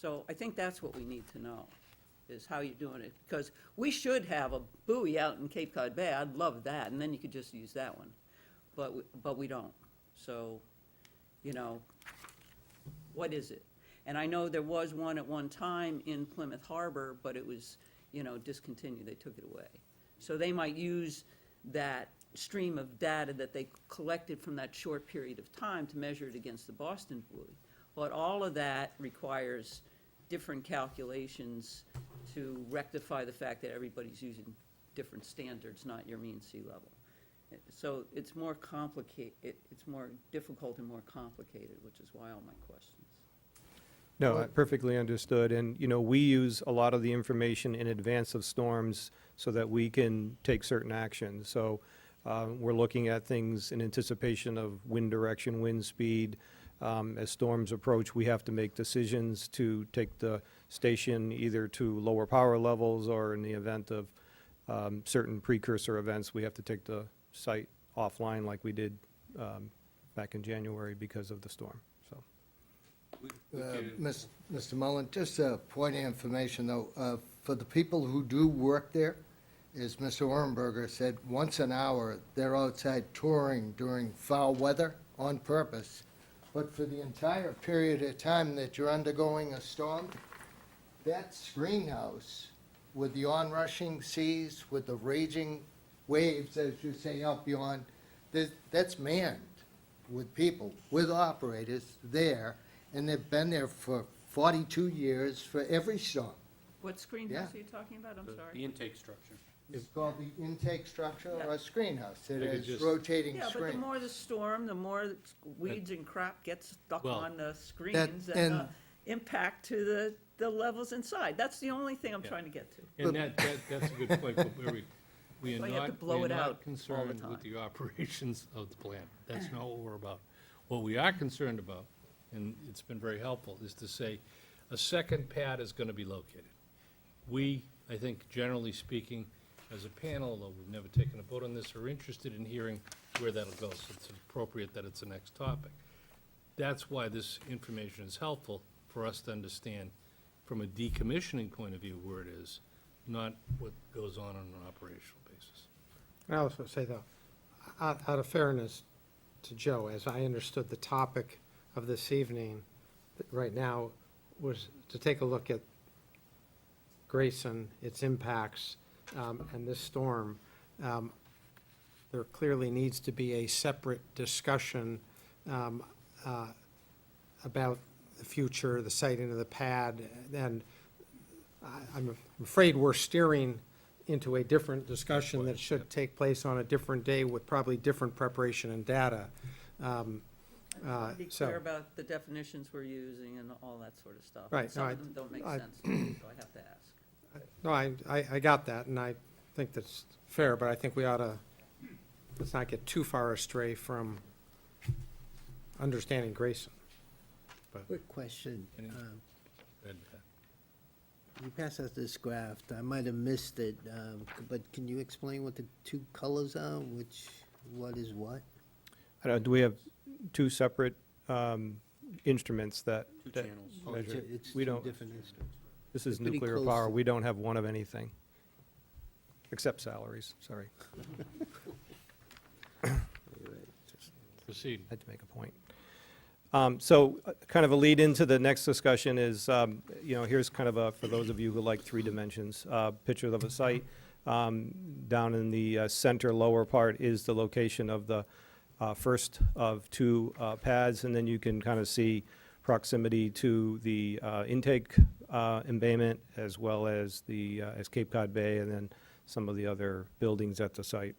So I think that's what we need to know, is how you're doing it. Because we should have a buoy out in Cape Cod Bay. I'd love that, and then you could just use that one. But we don't. So, what is it? And I know there was one at one time in Plymouth Harbor, but it was, discontinued. They took it away. So they might use that stream of data that they collected from that short period of time to measure it against the Boston buoy. But all of that requires different calculations to rectify the fact that everybody's using different standards, not your mean sea level. So it's more complicated, it's more difficult and more complicated, which is why all my questions. No, I perfectly understood, and, we use a lot of the information in advance of storms so that we can take certain actions. So we're looking at things in anticipation of wind direction, wind speed. As storms approach, we have to make decisions to take the station either to lower power levels, or in the event of certain precursor events, we have to take the site offline like we did back in January because of the storm, so. Mr. Mullen, just a point of information, though. For the people who do work there, as Mr. Orenberger said, once an hour, they're outside touring during foul weather on purpose. But for the entire period of time that you're undergoing a storm, that screen house with the onrushing seas, with the raging waves, as you say, out beyond, that's manned with people, with operators there, and they've been there for 42 years for every storm. What screen Yeah. house are you talking about? I'm The sorry. intake structure. It's called the intake structure or Yeah. a screen house. It They could has just- rotating Yeah, but the screens. more the storm, the more weeds and crap gets stuck Well, on the screens and impact to the levels inside. That's the only thing I'm Yeah. trying to get to. And that's a good point, but we are So you have to not, blow we are it out all not the concerned with time. the operations of the plant. That's not what we're about. What we are concerned about, and it's been very helpful, is to say, a second pad is gonna be located. We, I think, generally speaking, as a panel, although we've never taken a vote on this, are interested in hearing where that'll go, so it's appropriate that it's the next topic. That's why this information is helpful for us to understand from a decommissioning point of view where it is, not what goes on an operational basis. I also say, though, out of fairness to Joe, as I understood the topic of this evening, right now, was to take a look at Grayson, its impacts, and this storm. There clearly needs to be a separate discussion about the future, the siting of the pad, and I'm afraid we're steering into a different discussion that should take place on a different day with probably different preparation and data. Be So- clear about the definitions we're using and all that sort of stuff. Right, no, Some I- of them don't make I- sense to me, so I have to ask. No, I got that, and I think that's fair, but I think we ought to, let's not get too far astray from understanding Grayson. Quick question. Any- Go ahead, Pat. You passed us this graph. I might have missed it, but can you explain what the two colors are? What is what? I don't know, do we have two separate instruments that? Two that channels. Oh, measure? it's We two don't, different instruments. this is They're pretty nuclear close power, to- we don't have one of anything, except salaries, sorry. Proceed. Had to make a point. So kind of a lead into the next discussion is, here's kind of a, for those of you who like 3 dimensions, picture of a site. Down in the center lower part is the location of the first of 2 pads, and then you can kind of see proximity to the intake embayment, as well as the as Cape Cod Bay, and then some of the other buildings at the site.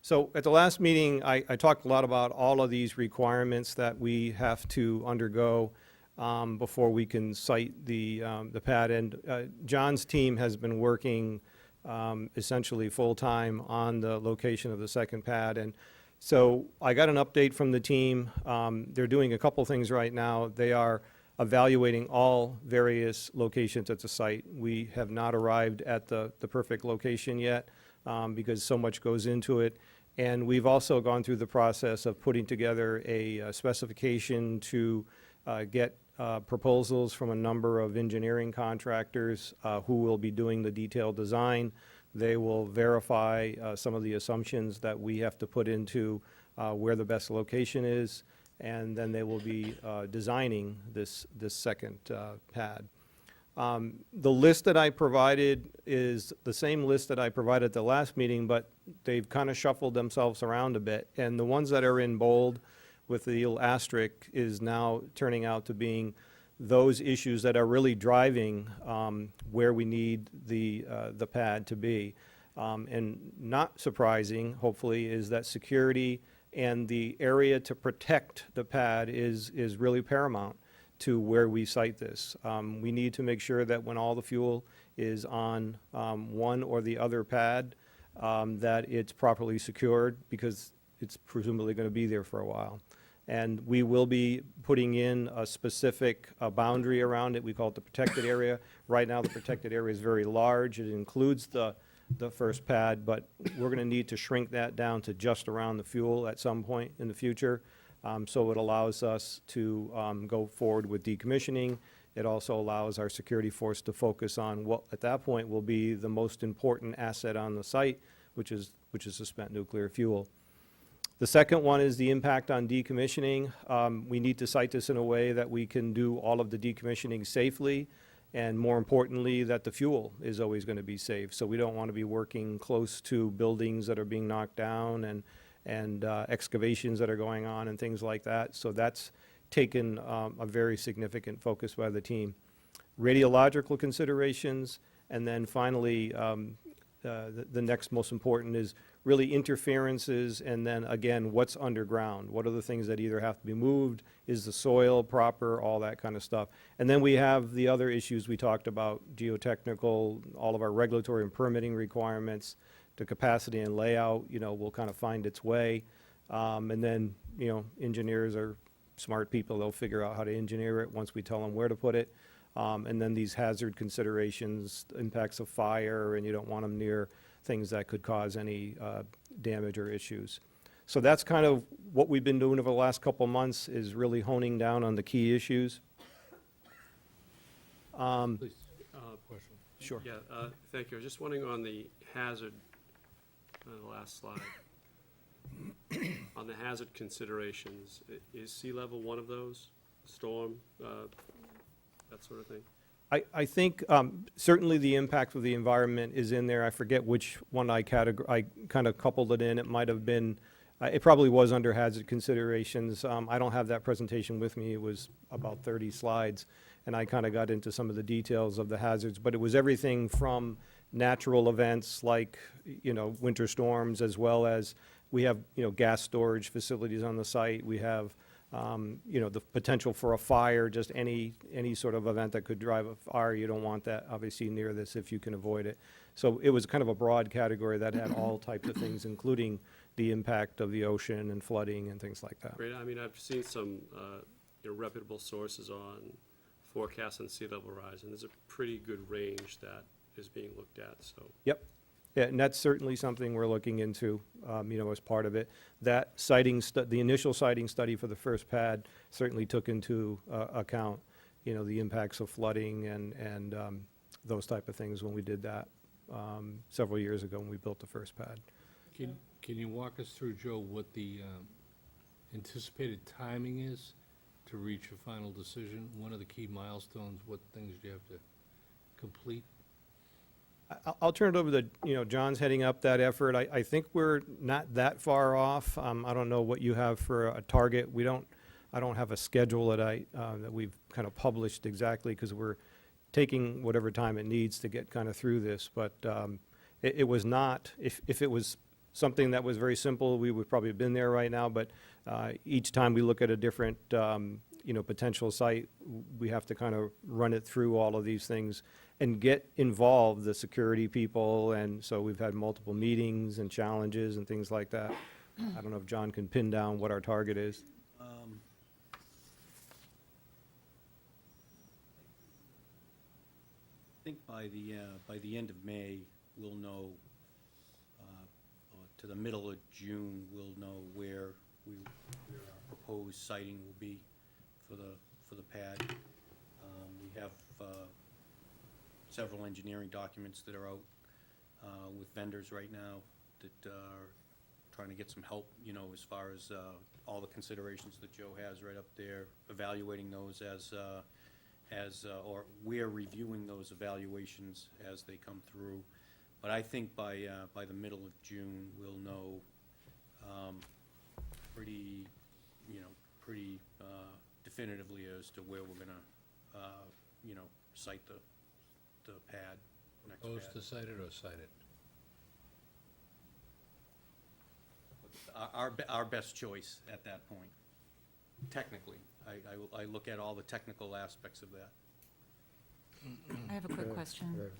So at the last meeting, I talked a lot about all of these requirements that we have to undergo before we can site the pad. And John's team has been working essentially full-time on the location of the second pad. And so I got an update from the team. They're doing a couple things right now. They are evaluating all various locations at the site. We have not arrived at the perfect location yet because so much goes into it. And we've also gone through the process of putting together a specification to get proposals from a number of engineering contractors who will be doing the detailed design. They will verify some of the assumptions that we have to put into where the best location is, and then they will be designing this second pad. The list that I provided is the same list that I provided at the last meeting, but they've kind of shuffled themselves around a bit. And the ones that are in bold with the little asterisk is now turning out to being those issues that are really driving where we need the pad to be. And not surprising, hopefully, is that security and the area to protect the pad is really paramount to where we site this. We need to make sure that when all the fuel is on one or the other pad, that it's properly secured, because it's presumably going to be there for a while. And we will be putting in a specific boundary around it. We call it the protected area. Right now, the protected area is very large. It includes the first pad, but we're going to need to shrink that down to just around the fuel at some point in the future. So it allows us to go forward with decommissioning. It also allows our security force to focus on what, at that point, will be the most important asset on the site, which is the spent nuclear fuel. The second one is the impact on decommissioning. We need to site this in a way that we can do all of the decommissioning safely, and more importantly, that the fuel is always going to be safe. So we don't want to be working close to buildings that are being knocked down and excavations that are going on and things like that. So that's taken a very significant focus by the team. Radiological considerations, and then finally, the next most important is really interferences, and then again, what's underground? What are the things that either have to be moved? Is the soil proper? All that kind of stuff. And then we have the other issues we talked about, geotechnical, all of our regulatory and permitting requirements, the capacity and layout, will kind of find its way. And then, engineers are smart people, they'll figure out how to engineer it once we tell them where to put it. And then these hazard considerations, impacts of fire, and you don't want them near things that could cause any damage or issues. So that's kind of what we've been doing over the last couple of months, is really honing down on the key issues. Please, question. Sure. Yeah, thank you. I was just wondering on the hazard, the last slide. On the hazard considerations, is sea level one of those? Storm, that sort of thing? I think certainly the impact of the environment is in there. I forget which one I kind of coupled it in. It might have been, it probably was under hazard considerations. I don't have that presentation with me. It was about 30 slides, and I kind of got into some of the details of the hazards. But it was everything from natural events like, winter storms, as well as we have, gas storage facilities on the site. We have the potential for a fire, just any sort of event that could drive a fire. You don't want that, obviously, near this if you can avoid it. So it was kind of a broad category that had all types of things, including the impact of the ocean and flooding and things like that. Great. I mean, I've seen some reputable sources on forecasts and sea level rise, and there's a pretty good range that is being looked at, so. Yep. Yeah, and that's certainly something we're looking into, as part of it. That sighting, the initial sighting study for the first pad certainly took into account, the impacts of flooding and those type of things when we did that several years ago when we built the first pad. Can you walk us through, Joe, what the anticipated timing is to reach a final decision? One of the key milestones, what things do you have to complete? I'll turn it over to, John's heading up that effort. I think we're not that far off. I don't know what you have for a target. I don't have a schedule that we've kind of published exactly, because we're taking whatever time it needs to get kind of through this. But it was not, if it was something that was very simple, we would probably have been there right now. But each time we look at a different, potential site, we have to kind of run it through all of these things and get involved, the security people. And so we've had multiple meetings and challenges and things like that. I don't know if John can pin down what our target is. I think by the end of May, we'll know, or to the middle of June, we'll know where our proposed siting will be for the pad. We have several engineering documents that are out with vendors right now that are trying to get some help, as far as all the considerations that Joe has right up there, evaluating those or we're reviewing those evaluations as they come through. But I think by the middle of June, we'll know pretty definitively as to where we're gonna, site the pad, next pad. Proposed to site it or site it? Our best choice at that point, technically. I look at all the technical aspects of that. I have a quick question.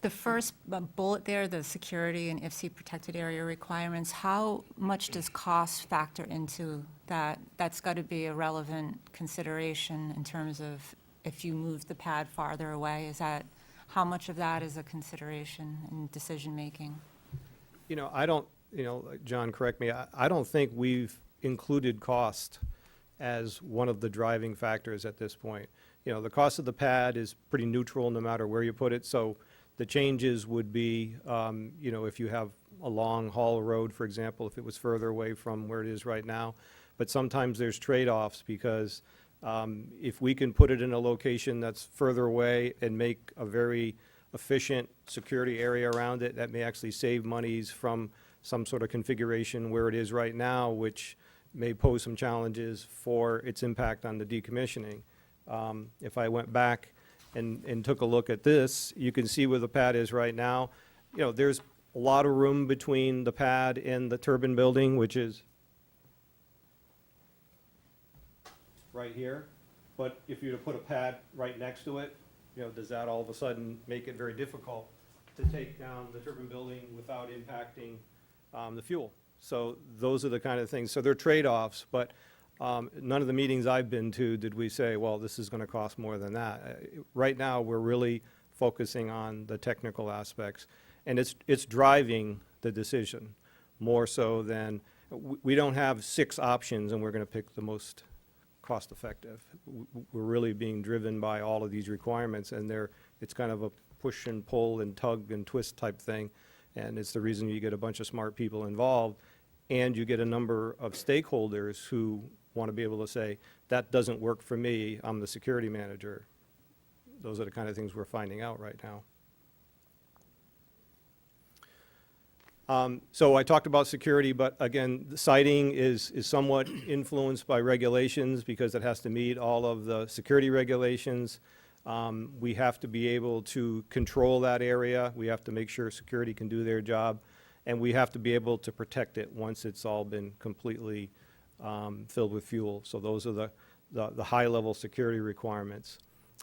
The first bullet there, the security and IFC protected area requirements, how much does cost factor into that? That's got to be a relevant consideration in terms of if you move the pad farther away. How much of that is a consideration in decision-making? I don't, John, correct me, I don't think we've included cost as one of the driving factors at this point. The cost of the pad is pretty neutral no matter where you put it, so the changes would be, if you have a long haul road, for example, if it was further away from where it is right now. But sometimes there's trade-offs, because if we can put it in a location that's further away and make a very efficient security area around it, that may actually save monies from some sort of configuration where it is right now, which may pose some challenges for its impact on the decommissioning. If I went back and took a look at this, you can see where the pad is right now. There's a lot of room between the pad and the turbine building, which is right here. But if you were to put a pad right next to it, does that all of a sudden make it very difficult to take down the turbine building without impacting the fuel? So those are the kind of things. So they're trade-offs, but None of the meetings I've been to did we say, well, this is going to cost more than that. Right now, we're really focusing on the technical aspects, and it's driving the decision more so than, we don't have 6 options and we're going to pick the most cost-effective. We're really being driven by all of these requirements, and it's kind of a push and pull and tug and twist type thing, and it's the reason you get a bunch of smart people involved, and you get a number of stakeholders who want to be able to say, that doesn't work for me, I'm the security manager. Those are the kind of things we're finding out right now. So I talked about security, but again, the siting is somewhat influenced by regulations because it has to meet all of the security regulations. We have to be able to control that area. We have to make sure security can do their job. And we have to be able to protect it once it's all been completely filled with fuel. So those are the high-level security requirements.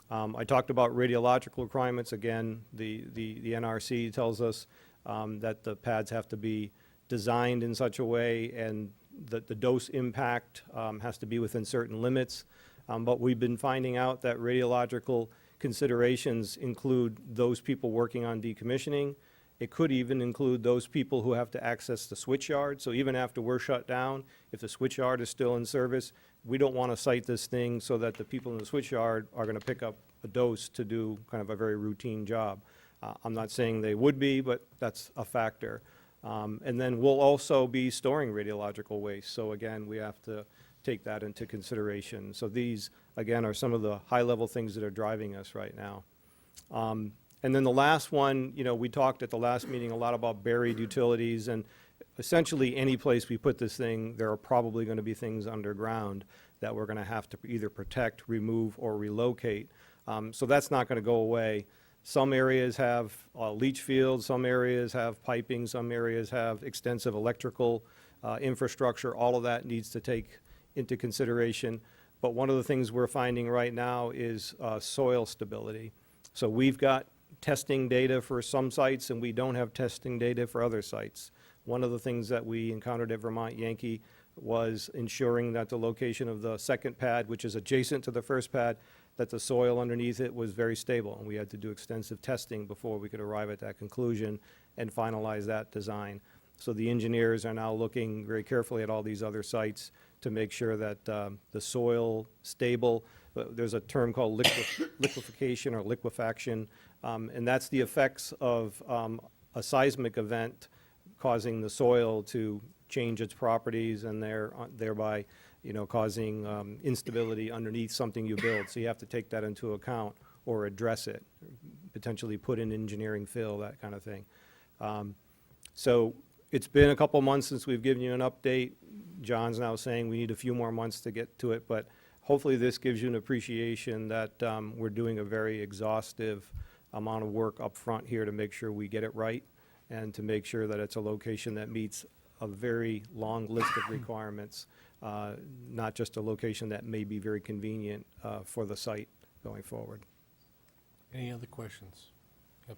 I talked about radiological requirements. Again, the NRC tells us that the pads have to be designed in such a way and that the dose impact has to be within certain limits. But we've been finding out that radiological considerations include those people working on decommissioning. It could even include those people who have to access the switch yard. So even after we're shut down, if the switch yard is still in service, we don't want to site this thing so that the people in the switch yard are going to pick up a dose to do kind of a very routine job. I'm not saying they would be, but that's a factor. And then we'll also be storing radiological waste. So again, we have to take that into consideration. So these, again, are some of the high-level things that are driving us right now. And then the last one, we talked at the last meeting a lot about buried utilities, and essentially any place we put this thing, there are probably going to be things underground that we're going to have to either protect, remove, or relocate. So that's not going to go away. Some areas have leach fields, some areas have piping, some areas have extensive electrical infrastructure. All of that needs to take into consideration. But one of the things we're finding right now is soil stability. So we've got testing data for some sites, and we don't have testing data for other sites. One of the things that we encountered at Vermont Yankee was ensuring that the location of the second pad, which is adjacent to the first pad, that the soil underneath it was very stable, and we had to do extensive testing before we could arrive at that conclusion and finalize that design. So the engineers are now looking very carefully at all these other sites to make sure that the soil stable. There's a term called liquefaction or liquefaction, and that's the effects of a seismic event causing the soil to change its properties and thereby causing instability underneath something you build. So you have to take that into account or address it, potentially put in engineering fill, that kind of thing. So it's been a couple months since we've given you an update. John's now saying we need a few more months to get to it, but hopefully this gives you an appreciation that we're doing a very exhaustive amount of work up front here to make sure we get it right and to make sure that it's a location that meets a very long list of requirements, not just a location that may be very convenient for the site going forward. Any other questions? Yep.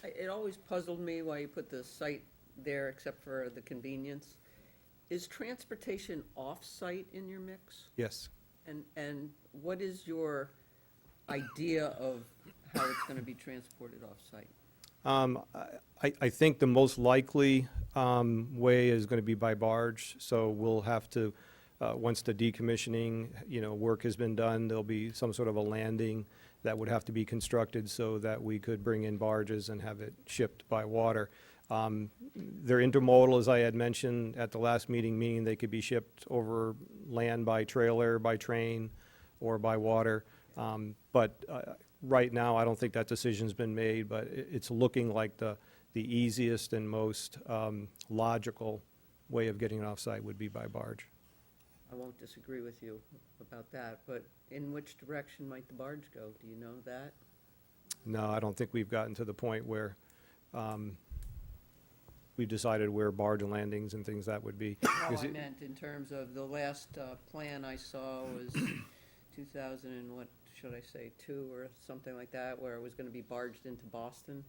It always puzzled me why you put the site there except for the convenience. Is transportation off-site in your mix? Yes. And what is your idea of how it's going to be transported off-site? I think the most likely way is going to be by barge. So we'll have to, once the decommissioning work has been done, there'll be some sort of a landing that would have to be constructed so that we could bring in barges and have it shipped by water. They're intermodal, as I had mentioned at the last meeting, meaning they could be shipped over land by trailer, by train, or by water. But right now, I don't think that decision's been made, but it's looking like the easiest and most logical way of getting it off-site would be by barge. I won't disagree with you about that, but in which direction might the barge go? Do you know that? No, I don't think we've gotten to the point where we've decided where barge landings and things that would be. No, I meant in terms of the last plan I saw was 2000 and what should I say, 2 or something like that, where it was going to be barged into Boston.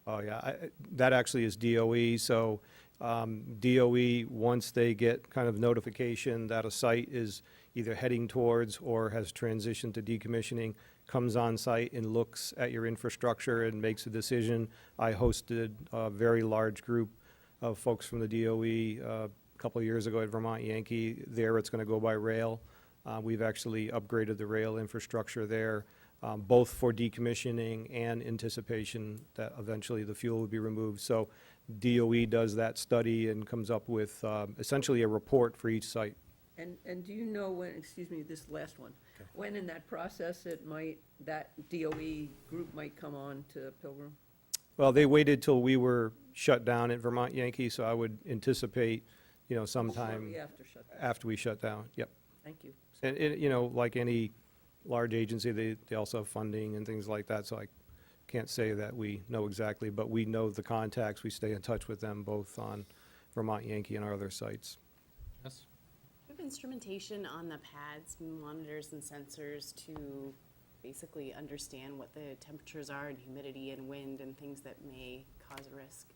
Oh, yeah, that actually is DOE, so DOE, once they get kind of notification that a site is either heading towards or has transitioned to decommissioning, comes on site and looks at your infrastructure and makes a decision. I hosted a very large group of folks from the DOE a couple of years ago at Vermont Yankee. There, it's going to go by rail. We've actually upgraded the rail infrastructure there, both for decommissioning and anticipation that eventually the fuel will be removed. So DOE does that study and comes up with essentially a report for each site. And do you know when, excuse me, this last one, when in that process that DOE group might come on to Pilgrim? Well, they waited till we were shut down at Vermont Yankee, so I would anticipate, sometime Shortly after shutdown. after we shut down. Yep. Thank you. And, like any large agency, they also have funding and things like that, so I can't say that we know exactly, but we know the contacts. We stay in touch with them both on Vermont Yankee and our other sites. Yes? We have instrumentation on the pads, monitors and sensors to basically understand what the temperatures are and humidity and wind and things that may cause a risk.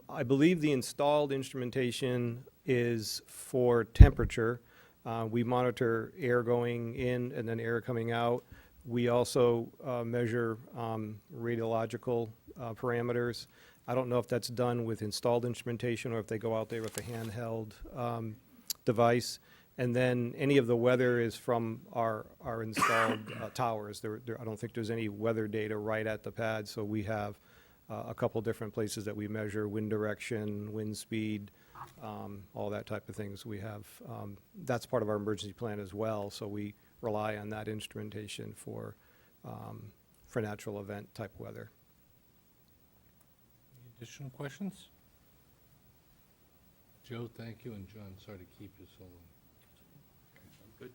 I believe the installed instrumentation is for temperature. We monitor air going in and then air coming out. We also measure radiological parameters. I don't know if that's done with installed instrumentation or if they go out there with a handheld device. And then any of the weather is from our installed towers. I don't think there's any weather data right at the pad, so we have a couple different places that we measure wind direction, wind speed, all that type of things. We have, that's part of our emergency plan as well, so we rely on that instrumentation for natural event type weather. Any additional questions? Joe, thank you, and John, sorry to keep you so long. Good.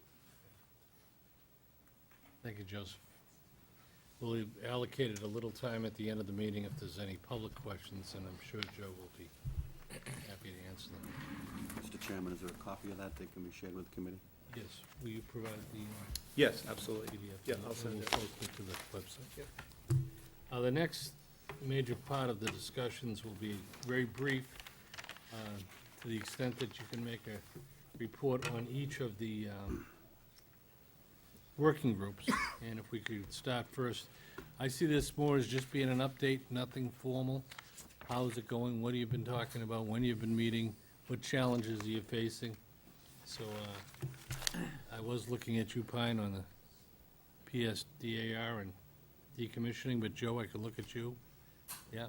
Thank you, Joseph. We'll allocate a little time at the end of the meeting if there's any public questions, and I'm sure Joe will be happy to answer them. Mr. Chairman, is there a copy of that that can be shared with the committee? Yes, will you provide the Yes, absolutely. PDF? Yeah, and I'll send we'll it. post it to the website. The next major part of the discussions will be very brief, to the extent that you can make a report on each of the working groups. And if we could start first, I see this more as just being an update, nothing formal. How's it going? What have you been talking about? When you've been meeting? What challenges are you facing? So I was looking at you, Pine, on the PSDAR and decommissioning, but Joe, I could look at you. Yeah.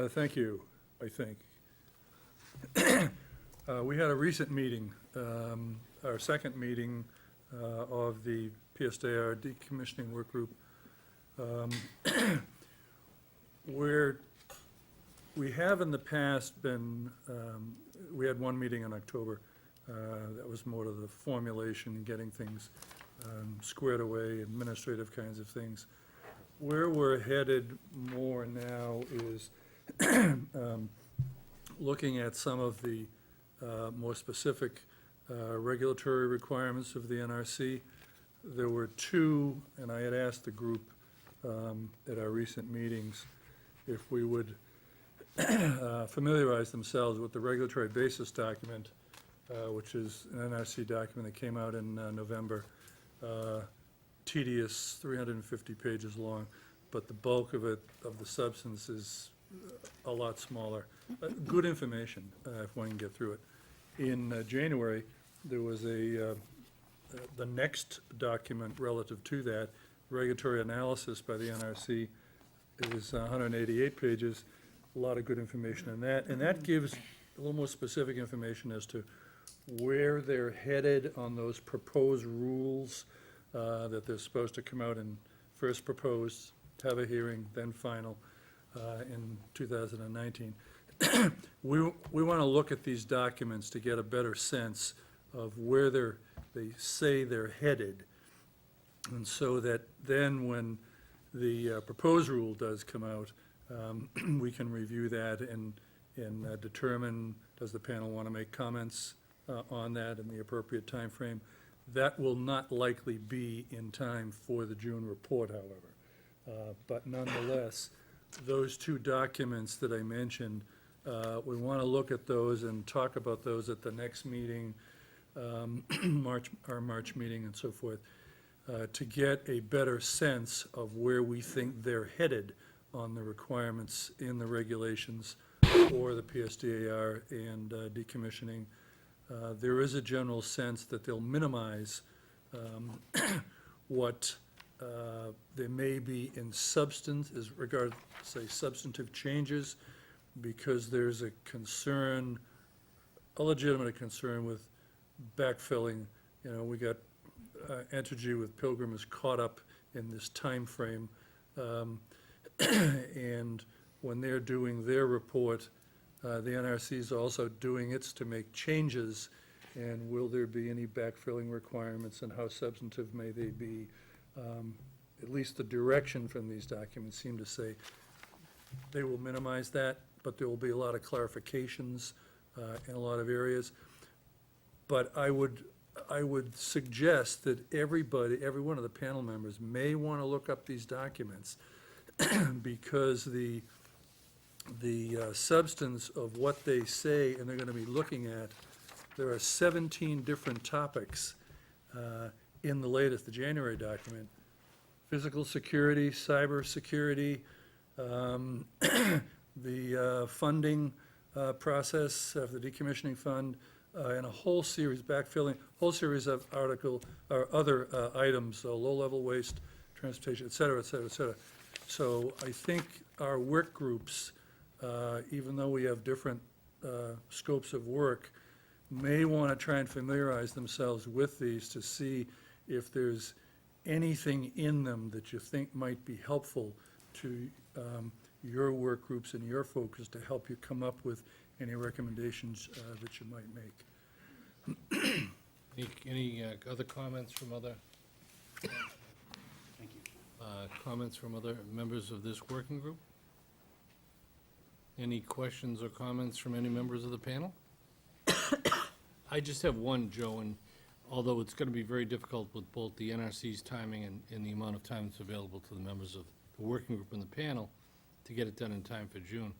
Thank you, I think. We had a recent meeting, our second meeting of the PSDAR decommissioning work group, where we have in the past been, we had one meeting in October that was more to the formulation, getting things squared away, administrative kinds of things. Where we're headed more now is looking at some of the more specific regulatory requirements of the NRC. There were two, and I had asked the group at our recent meetings if we would familiarize themselves with the regulatory basis document, which is an NRC document that came out in November. Tedious, 350 pages long, but the bulk of it, of the substance, is a lot smaller. Good information, if one can get through it. In January, there was the next document relative to that, regulatory analysis by the NRC. It was 188 pages, a lot of good information in that, and that gives a little more specific information as to where they're headed on those proposed rules, that they're supposed to come out and first propose, have a hearing, then final in 2019. We want to look at these documents to get a better sense of where they say they're headed, and so that then when the proposed rule does come out, we can review that and determine, does the panel want to make comments on that in the appropriate time frame. That will not likely be in time for the June report, however. But nonetheless, those two documents that I mentioned, we want to look at those and talk about those at the next meeting, our March meeting and so forth, to get a better sense of where we think they're headed on the requirements in the regulations for the PSDAR and decommissioning. There is a general sense that they'll minimize what there may be in substance, as regard, say, substantive changes, because there's a concern, a legitimate concern with backfilling. You know, we got Entergy with Pilgrim is caught up in this time frame, and when they're doing their report, the NRC is also doing its to make changes, and will there be any backfilling requirements, and how substantive may they be? At least the direction from these documents seem to say they will minimize that, but there will be a lot of clarifications in a lot of areas. But I would suggest that everybody, every one of the panel members may want to look up these documents because the substance of what they say and they're going to be looking at, there are 17 different topics in the latest, the January document. Physical security, cyber security, the funding process of the decommissioning fund, and a whole series, backfilling, whole series of other items, low-level waste, transportation, et cetera, et cetera, et cetera. So I think our work groups, even though we have different scopes of work, may want to try and familiarize themselves with these to see if there's anything in them that you think might be helpful to your work groups and your focus to help you come up with any recommendations that you might make. Any other comments from other? Thank you. Comments from other members of this working group? Any questions or comments from any members of the panel? I just have one, Joe, and although it's going to be very difficult with both the NRC's timing and the amount of time that's available to the members of the working group and the panel to get it done in time for June,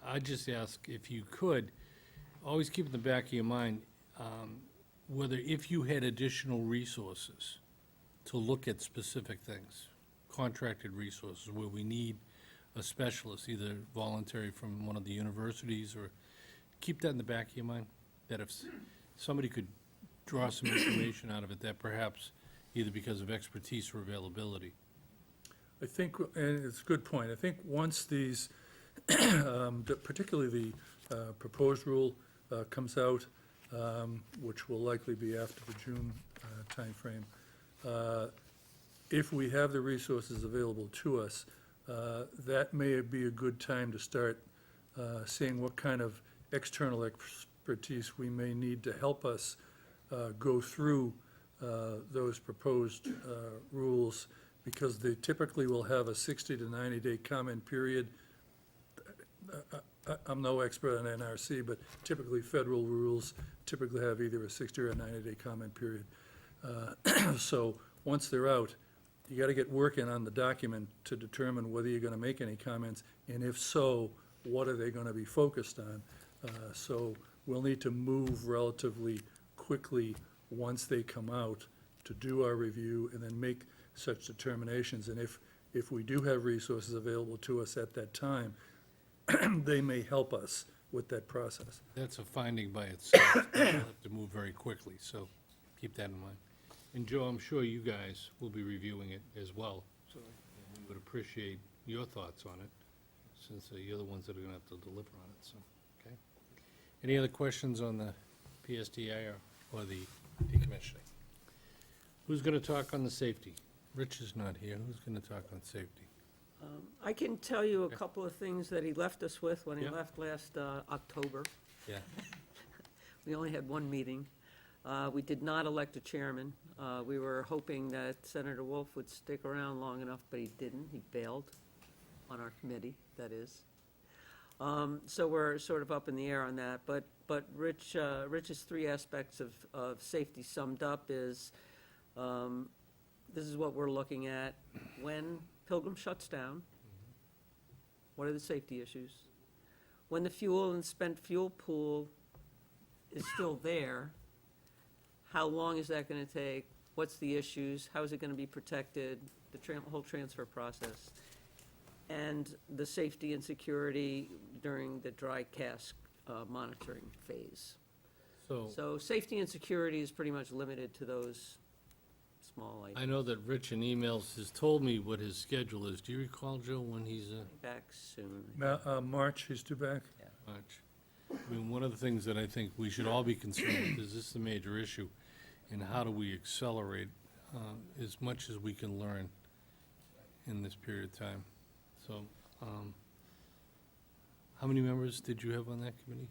I'd just ask if you could, always keep in the back of your mind, whether if you had additional resources to look at specific things, contracted resources where we need a specialist, either voluntary from one of the universities, or keep that in the back of your mind, that if somebody could draw some information out of it, that perhaps either because of expertise or availability. I think, and it's a good point, I think once these, particularly the proposed rule comes out, which will likely be after the June timeframe, if we have the resources available to us, that may be a good time to start seeing what kind of external expertise we may need to help us go through those proposed rules, because they typically will have a 60 to 90-day comment period. I'm no expert on NRC, but typically federal rules typically have either a 60 or a 90-day comment period. So once they're out, you got to get working on the document to determine whether you're going to make any comments, and if so, what are they going to be focused on? So we'll need to move relatively quickly once they come out to do our review and then make such determinations. And if we do have resources available to us at that time, they may help us with that process. That's a finding by itself. We'll have to move very quickly, so keep that in mind. And Joe, I'm sure you guys will be reviewing it as well. So we would appreciate your thoughts on it, since you're the ones that are gonna have to deliver on it, so, okay? Any other questions on the PSDA or the decommissioning? Who's gonna talk on the safety? Rich is not here. Who's gonna talk on safety? I can tell you a couple of things that he left us with when he Yeah. left last October. Yeah. We only had one meeting. We did not elect a chairman. We were hoping that Senator Wolf would stick around long enough, but he didn't. He bailed on our committee, that is. So we're sort of up in the air on that. But Rich's three aspects of safety summed up is, this is what we're looking at. When Pilgrim shuts down, what are the safety issues? When the fuel and spent fuel pool is still there, how long is that gonna take? What's the issues? How is it gonna be protected? The whole transfer process. And the safety and security during the dry cask monitoring phase. So safety and security is pretty much limited to those small items. I know that Rich in emails has told me what his schedule is. Do you recall, Joe, when he's, Back soon. March, he's due back? March? I mean, one of the things that I think we should all be concerned with is this is a major issue, and how do we accelerate as much as we can learn in this period of time? So, how many members did you have on that committee?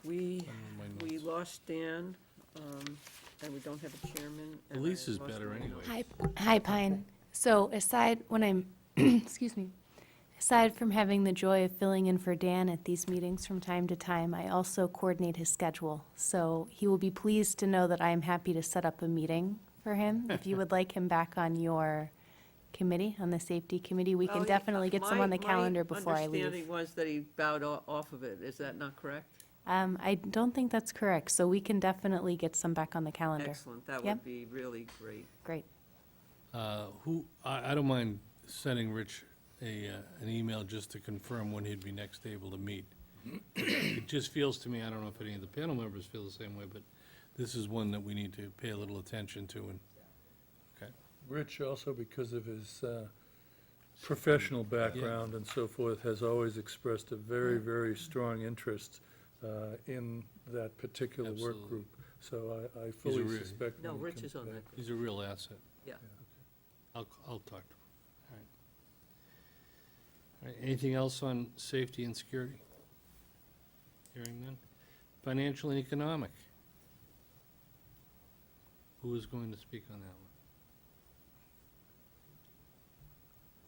We My notes. lost Dan, and we don't have a chairman. and Elise I is lost better my anyway. notes. Hi, Pine. So aside, when I'm, excuse me, aside from having the joy of filling in for Dan at these meetings from time to time, I also coordinate his schedule. So he will be pleased to know that I am happy to set up a meeting for him. If you would like him back on your committee, on the safety committee, we can Well, definitely get some on the calendar before I My understanding leave. was that he bowed off of it. Is that not correct? I don't think that's correct, so we can definitely get some back on the calendar. Excellent. That Yep. would be really great. Great. I don't mind sending Rich an email just to confirm when he'd be next able to meet. It just feels to me, I don't know if any of the panel members feel the same way, but this is one that we need to pay a little attention to, and, okay. Rich also, because of his professional background and so forth, has always expressed a very, very strong interest in that particular work Absolutely. group. So I He's a fully real- suspect. No, when he Rich comes is on back- that. He's a real asset. Yeah. I'll talk to him. All right. All right, anything else on safety and security? Hearing none. Financial and economic. Who is going to speak on that one?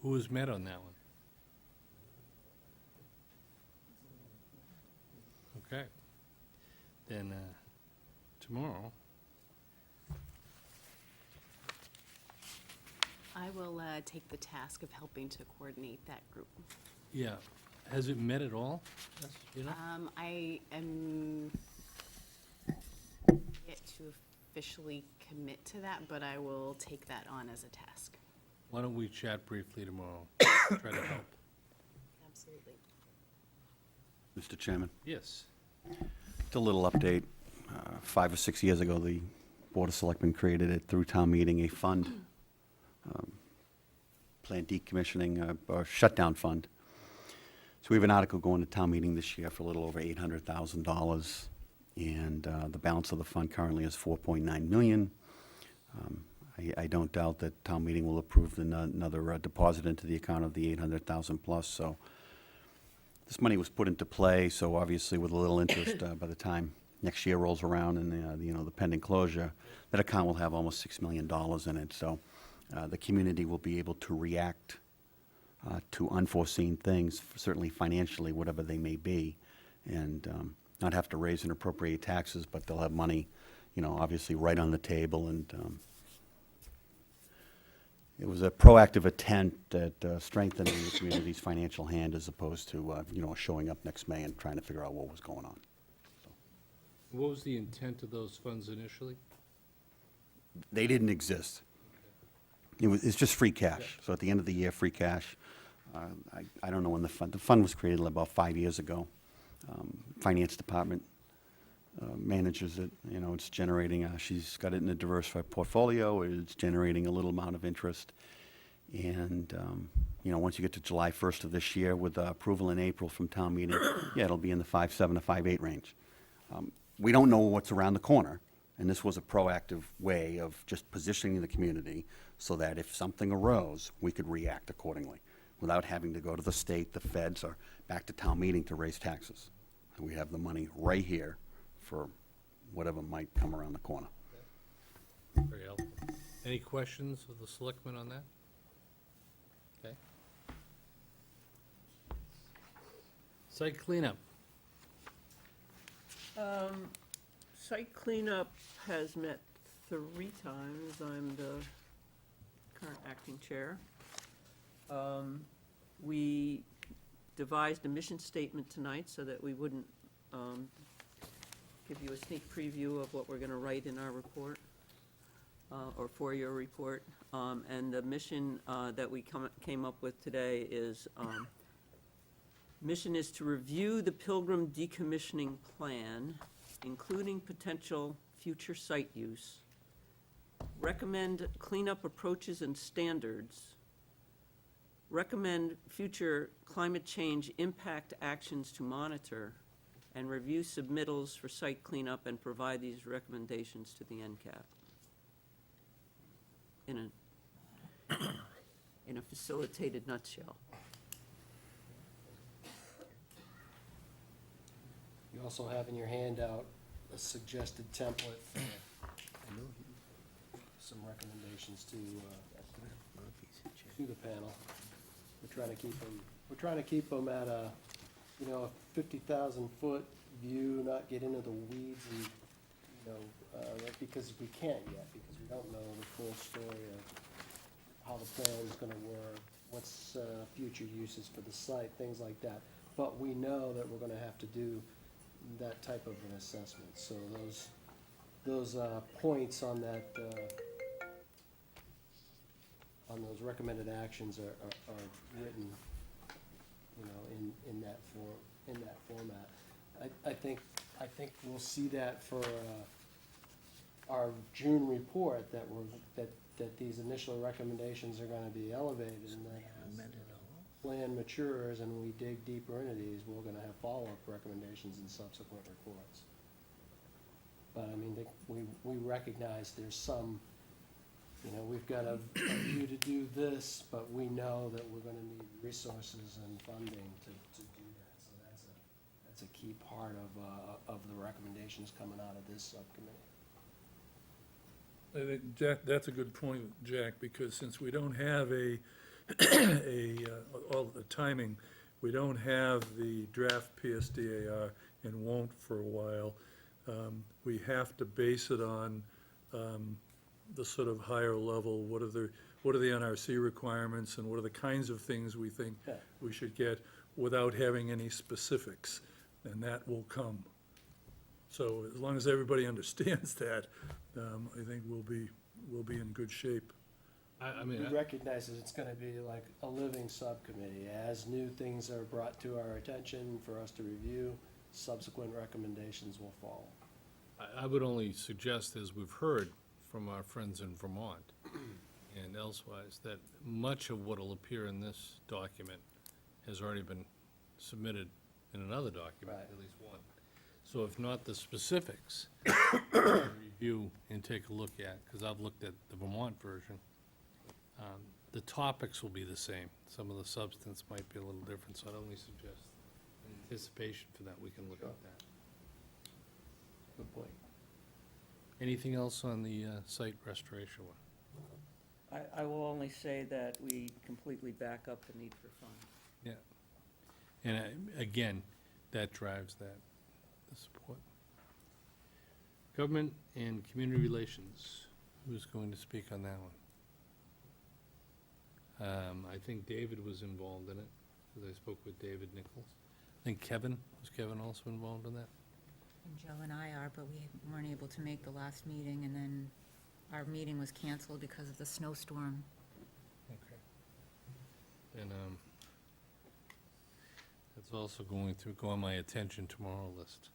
Who has met on that one? Okay. Then, tomorrow, I will take the task of helping to coordinate that group. yeah, has it met at all? Yes, you know? I am yet to officially commit to that, but I will take that on as a task. Why don't we chat briefly tomorrow? Try to help. Absolutely. Mr. Chairman, Yes. just a little update. 5 or 6 years ago, the Board of Selectmen created it through town meeting, a fund, planned decommissioning, or shutdown fund. So we have an article going to town meeting this year for a little over $800,000, and the balance of the fund currently is $4.9 million. I don't doubt that town meeting will approve another deposit into the account of the 800,000 plus, so this money was put into play, so obviously with a little interest, by the time next year rolls around and, the pending closure, that account will have almost $6 million in it, so the community will be able to react to unforeseen things, certainly financially, whatever they may be, and not have to raise and appropriate taxes, but they'll have money, obviously right on the table, and it was a proactive attempt at strengthening the community's financial hand as opposed to, showing up next May and trying to figure out what was going on. What was the intent of those funds initially? They didn't exist. It's just free cash. So at the end of the year, free cash. I don't know when the fund was created about 5 years ago. Finance department manages it. It's generating, she's got it in a diversified portfolio. It's generating a little amount of interest. And, once you get to July 1st of this year with approval in April from town meeting, yeah, it'll be in the 5.7 to 5.8 range. We don't know what's around the corner, and this was a proactive way of just positioning the community so that if something arose, we could react accordingly without having to go to the state, the feds, or back to town meeting to raise taxes. And we have the money right here for whatever might come around the corner. Very helpful. Any questions of the selectmen on that? Okay. Site cleanup. Site cleanup has met 3 times. I'm the current acting chair. We devised a mission statement tonight so that we wouldn't give you a sneak preview of what we're going to write in our report, or for your report. And the mission that we came up with today is, mission is to review the Pilgrim decommissioning plan, including potential future site use, recommend cleanup approaches and standards, recommend future climate change impact actions to monitor, and review submittals for site cleanup and provide these recommendations to the NCAP. In a facilitated nutshell. You also have in your handout a suggested template for some recommendations to the panel. We're trying to keep them at a, a 50,000-foot view, not get into the weeds and, because we can't yet, because we don't know the full story of how the plan is gonna work, what's future uses for the site, things like that. But we know that we're gonna have to do that type of an assessment. So those points on that, on those recommended actions are written, in that format. I think we'll see that for our June report, that these initial recommendations are gonna be elevated, and that as the plan matures and we dig deeper into these, we're gonna have follow-up recommendations in subsequent reports. But I mean, we recognize there's some, we've got a view to do this, but we know that we're gonna need resources and funding to do that. So that's a key part of the recommendations coming out of this subcommittee. I think, Jack, that's a good point, Jack, because since we don't have all the timing, we don't have the draft PSDAR and won't for a while. We have to base it on the sort of higher level, what are the NRC requirements and what are the kinds of things we think we should get without having any specifics, and that will come. So as long as everybody understands that, I think we'll be in good shape. We recognize that it's gonna be like a living subcommittee. As new things are brought to our attention for us to review, subsequent recommendations will follow. I would only suggest, as we've heard from our friends in Vermont and elsewise, that much of what will appear in this document has already been submitted in another document, Right. at least one. So if not the specifics, review and take a look at, because I've looked at the Vermont version, the topics will be the same. Some of the substance might be a little different, so I'd only suggest in anticipation for that, we can look at that. Good point. Anything else on the site restoration one? I will only say that we completely back up the need for funds. Yeah. And again, that drives that, the support. Government and community relations, who's going to speak on that one? I think David was involved in it, because I spoke with David Nichols. I think was Kevin also involved in that? And Joe and I are, but we weren't able to make the last meeting, and then our meeting was canceled because of the snowstorm. Okay. And that's also go on my attention tomorrow list.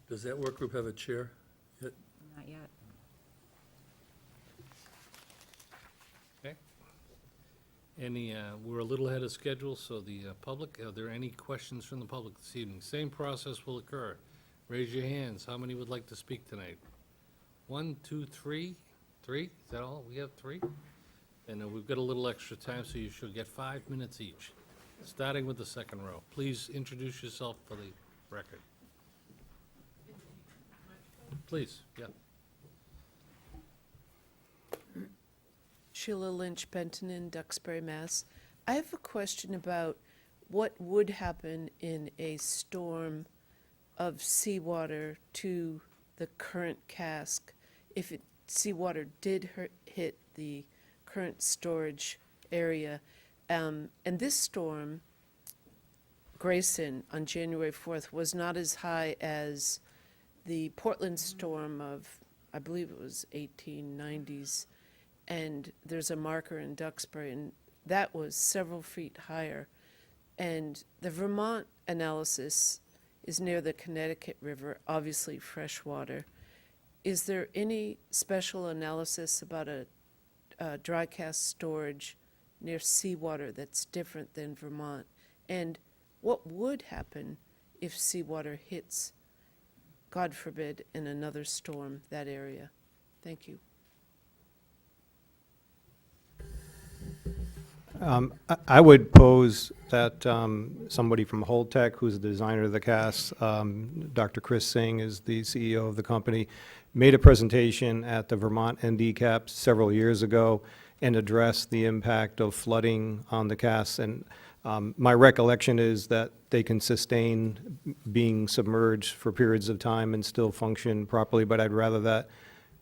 Does that work group have a chair yet? Not yet. Okay. We're a little ahead of schedule, so the public, are there any questions from the public this evening? Same process will occur. Raise your hands. How many would like to speak tonight? 1, 2, 3? 3? Is that all? We have 3? And we've got a little extra time, so you should get 5 minutes each, starting with the second row. Please introduce yourself for the record. Please, yeah. Sheila Lynch, Benton in Duxbury, Mass. I have a question about what would happen in a storm of seawater to the current cask if it seawater did hit the current storage area. And this storm, Grayson, on January 4th, was not as high as the Portland storm of, I believe it was 1890s. And there's a marker in Duxbury, and that was several feet higher. And the Vermont analysis is near the Connecticut River, obviously freshwater. Is there any special analysis about a dry cast storage near seawater that's different than Vermont? And what would happen if seawater hits, God forbid, in another storm, that area? Thank you. I would pose that somebody from Holtec, who's the designer of the cast, Dr. Chris Singh is the CEO of the company, made a presentation at the Vermont NDCAP several years ago and addressed the impact of flooding on the casts. And my recollection is that they can sustain being submerged for periods of time and still function properly, but I'd rather that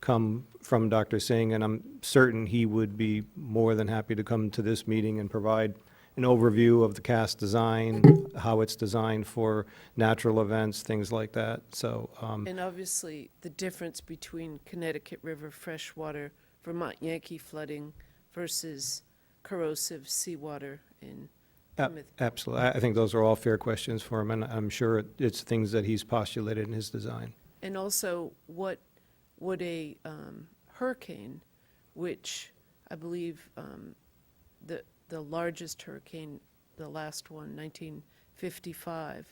come from Dr. Singh, and I'm certain he would be more than happy to come to this meeting and provide an overview of the cast design, how it's designed for natural events, things like that. So, And obviously, the difference between Connecticut River freshwater, Vermont Yankee flooding versus corrosive seawater in Plymouth. absolutely. I think those are all fair questions for him, and I'm sure it's things that he's postulated in his design. And also, what would a hurricane, which I believe the largest hurricane, the last one, 1955,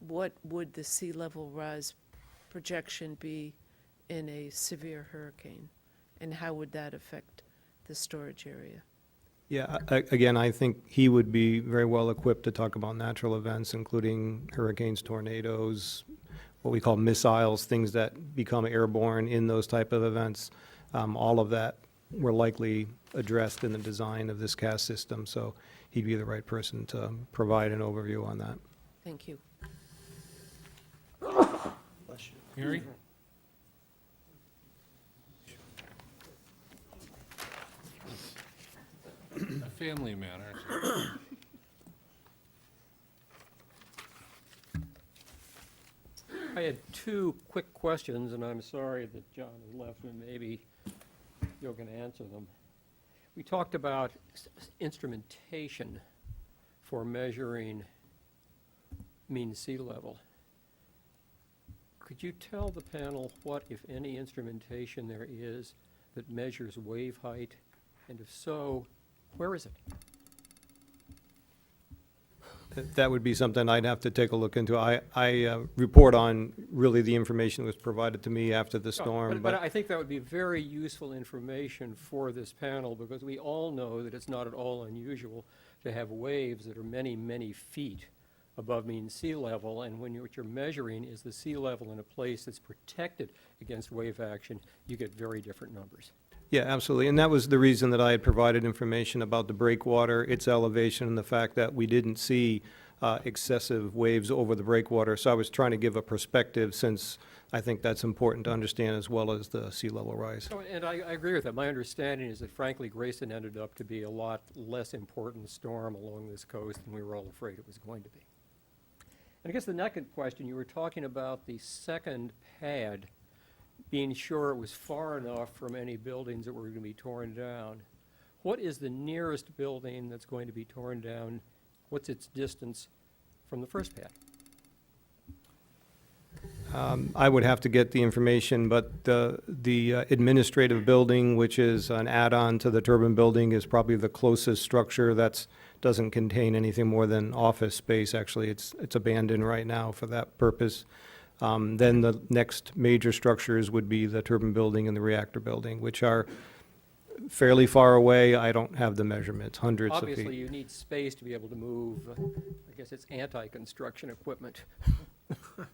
what would the sea level rise projection be in a severe hurricane? And how would that affect the storage area? Yeah, again, I think he would be very well equipped to talk about natural events, including hurricanes, tornadoes, what we call missiles, things that become airborne in those type of events. All of that were likely addressed in the design of this cast system, so he'd be the right person to provide an overview on that. Thank you. Mary? A family matter. I had two quick questions, and I'm sorry that John has left, and maybe you're going to answer them. We talked about instrumentation for measuring mean sea level. Could you tell the panel what, if any, instrumentation there is that measures wave height? And if so, where is it? That would be something I'd have to take a look into. I report on really the information that was provided to me after the storm. But I think that would be very useful information for this panel, because we all know that it's not at all unusual to have waves that are many, many feet above mean sea level, and when what you're measuring is the sea level in a place that's protected against wave action, you get very different numbers. Yeah, absolutely. And that was the reason that I had provided information about the breakwater, its elevation, and the fact that we didn't see excessive waves over the breakwater. So I was trying to give a perspective, since I think that's important to understand, as well as the sea level rise. Oh, and I agree with that. My understanding is that, frankly, Grayson ended up to be a lot less important storm along this coast than we were all afraid it was going to be. And I guess the next question, you were talking about the second pad, being sure it was far enough from any buildings that were going to be torn down. What is the nearest building that's going to be torn down? What's its distance from the first pad? I would have to get the information, but the administrative building, which is an add-on to the turbine building, is probably the closest structure that doesn't contain anything more than office space. Actually, it's abandoned right now for that purpose. Then the next major structures would be the turbine building and the reactor building, which are fairly far away. I don't have the measurements, hundreds of feet. Obviously, you need space to be able to move, I guess it's anti-construction equipment.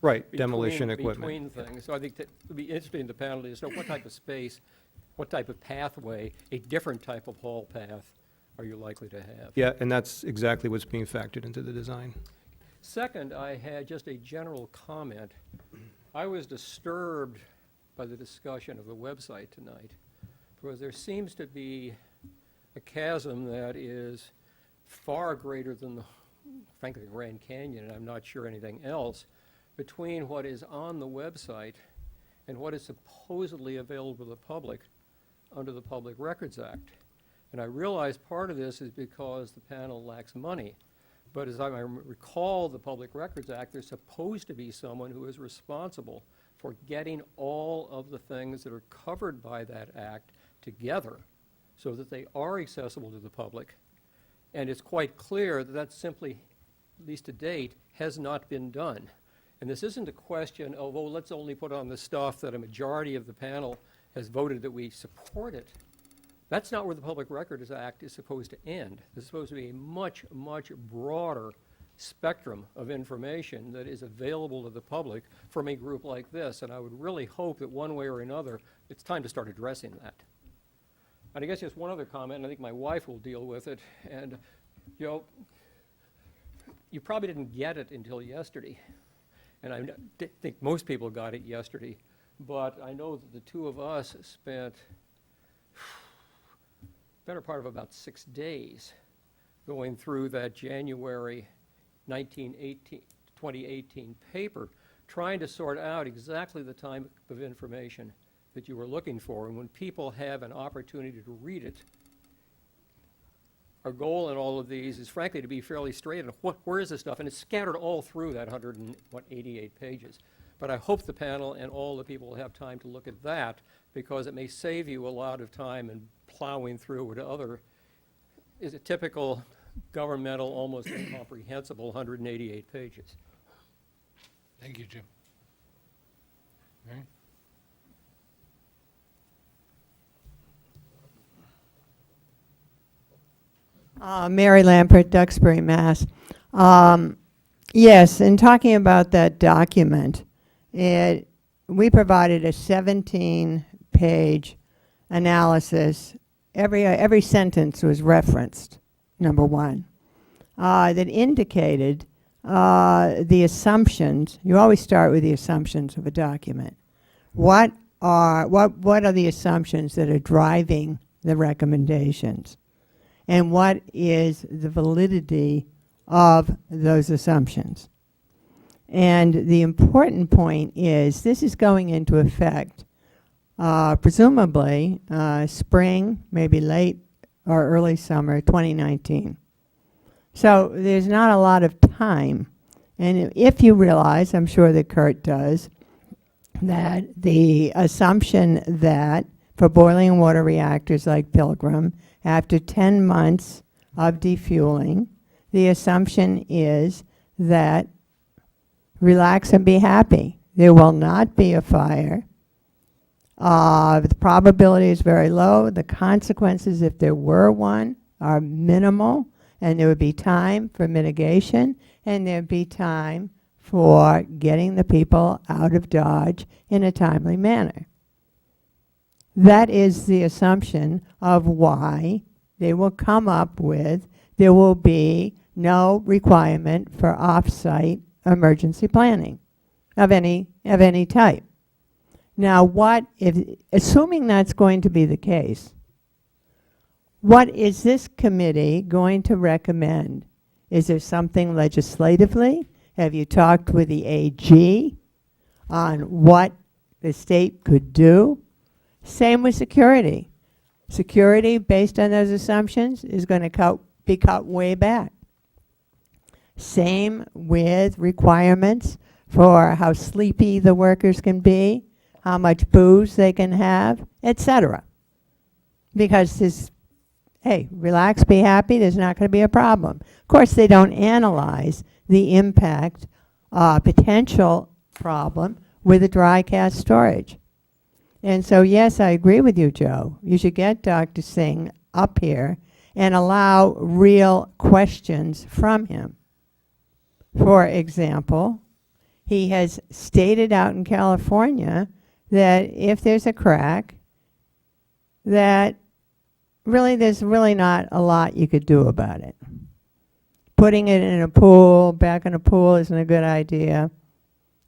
Right, demolition equipment. Between things. So I think that it would be interesting, the panel, to know what type of space, what type of pathway, a different type of haul path are you likely to have? Yeah, and that's exactly what's being factored into the design. Second, I had just a general comment. I was disturbed by the discussion of the website tonight, because there seems to be a chasm that is far greater than frankly, the Grand Canyon, and I'm not sure anything else, between what is on the website and what is supposedly available to the public under the Public Records Act. And I realize part of this is because the panel lacks money. But as I recall the Public Records Act, there's supposed to be someone who is responsible for getting all of the things that are covered by that act together so that they are accessible to the public. And it's quite clear that that simply, at least to date, has not been done. And this isn't a question of, oh, let's only put on the stuff that a majority of the panel has voted that we support it. That's not where the Public Records Act is supposed to end. It's supposed to be a much, much broader spectrum of information that is available to the public from a group like this. And I would really hope that one way or another, it's time to start addressing that. And I guess just one other comment, and I think my wife will deal with it. And, you know, you probably didn't get it until yesterday. And I think most people got it yesterday. But I know that the two of us spent better part of about 6 days going through that January 2018 paper, trying to sort out exactly the type of information that you were looking for. And when people have an opportunity to read it, our goal in all of these is frankly to be fairly straight on where is this stuff, and it's scattered all through that 188 pages. But I hope the panel and all the people will have time to look at that, because it may save you a lot of time in plowing through what other is a typical governmental, almost incomprehensible 188 pages. Thank you, Jim. Mary? Mary Lampert, Duxbury, Mass. Yes, in talking about that document, we provided a 17-page analysis. Every sentence was referenced, number one, that indicated the assumptions. You always start with the assumptions of a document. What are the assumptions that are driving the recommendations? And what is the validity of those assumptions? And the important point is this is going into effect presumably spring, maybe late or early summer 2019. So there's not a lot of time. And if you realize, I'm sure that Kurt does, that the assumption that for boiling water reactors like Pilgrim, after 10 months of defueling, the assumption is that relax and be happy. There will not be a fire. The probability is very low. The consequences, if there were one, are minimal, and there would be time for mitigation, and there would be time for getting the people out of Dodge in a timely manner. That is the assumption of why they will come up with there will be no requirement for off-site emergency planning of any type. Now, assuming that's going to be the case, what is this committee going to recommend? Is there something legislatively? Have you talked with the AG on what the state could do? Same with security. Security, based on those assumptions, is going to be cut way back. Same with requirements for how sleepy the workers can be, how much booze they can have, etc. Because this, hey, relax, be happy, there's not going to be a problem. Of course, they don't analyze the impact, potential problem with the dry cask storage. And so, yes, I agree with you, Joe. You should get Dr. Singh up here and allow real questions from him. For example, he has stated out in California that if there's a crack, that really there's really not a lot you could do about it. Putting it in a pool, back in a pool, isn't a good idea.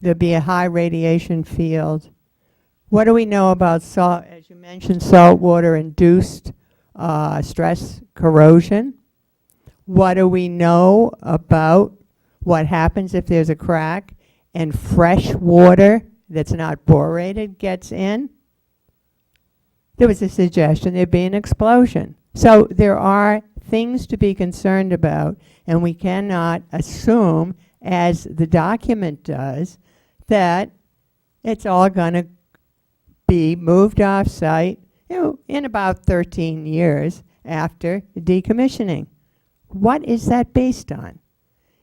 There'd be a high radiation field. What do we know about salt, as you mentioned, saltwater-induced stress corrosion? What do we know about what happens if there's a crack and fresh water that's not borated gets in? There was a suggestion there'd be an explosion. So there are things to be concerned about, and we cannot assume, as the document does, that it's all going to be moved off-site, in about 13 years after decommissioning. What is that based on?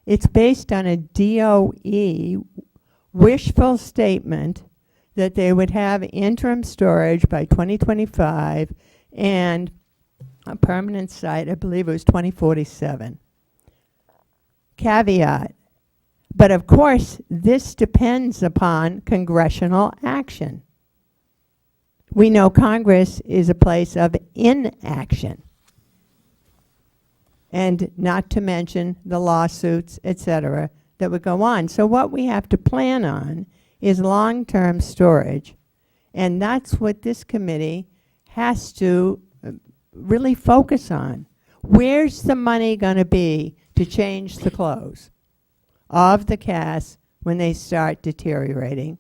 It's based on a DOE wishful statement that they would have interim storage by 2025 and a permanent site, I believe it was 2047. Caveat. But of course, this depends upon congressional action. We know Congress is a place of inaction, and not to mention the lawsuits, et cetera, that would go on. So what we have to plan on is long-term storage, and that's what this committee has to really focus on. Where's the money going to be to change the clothes of the casts when they start deteriorating?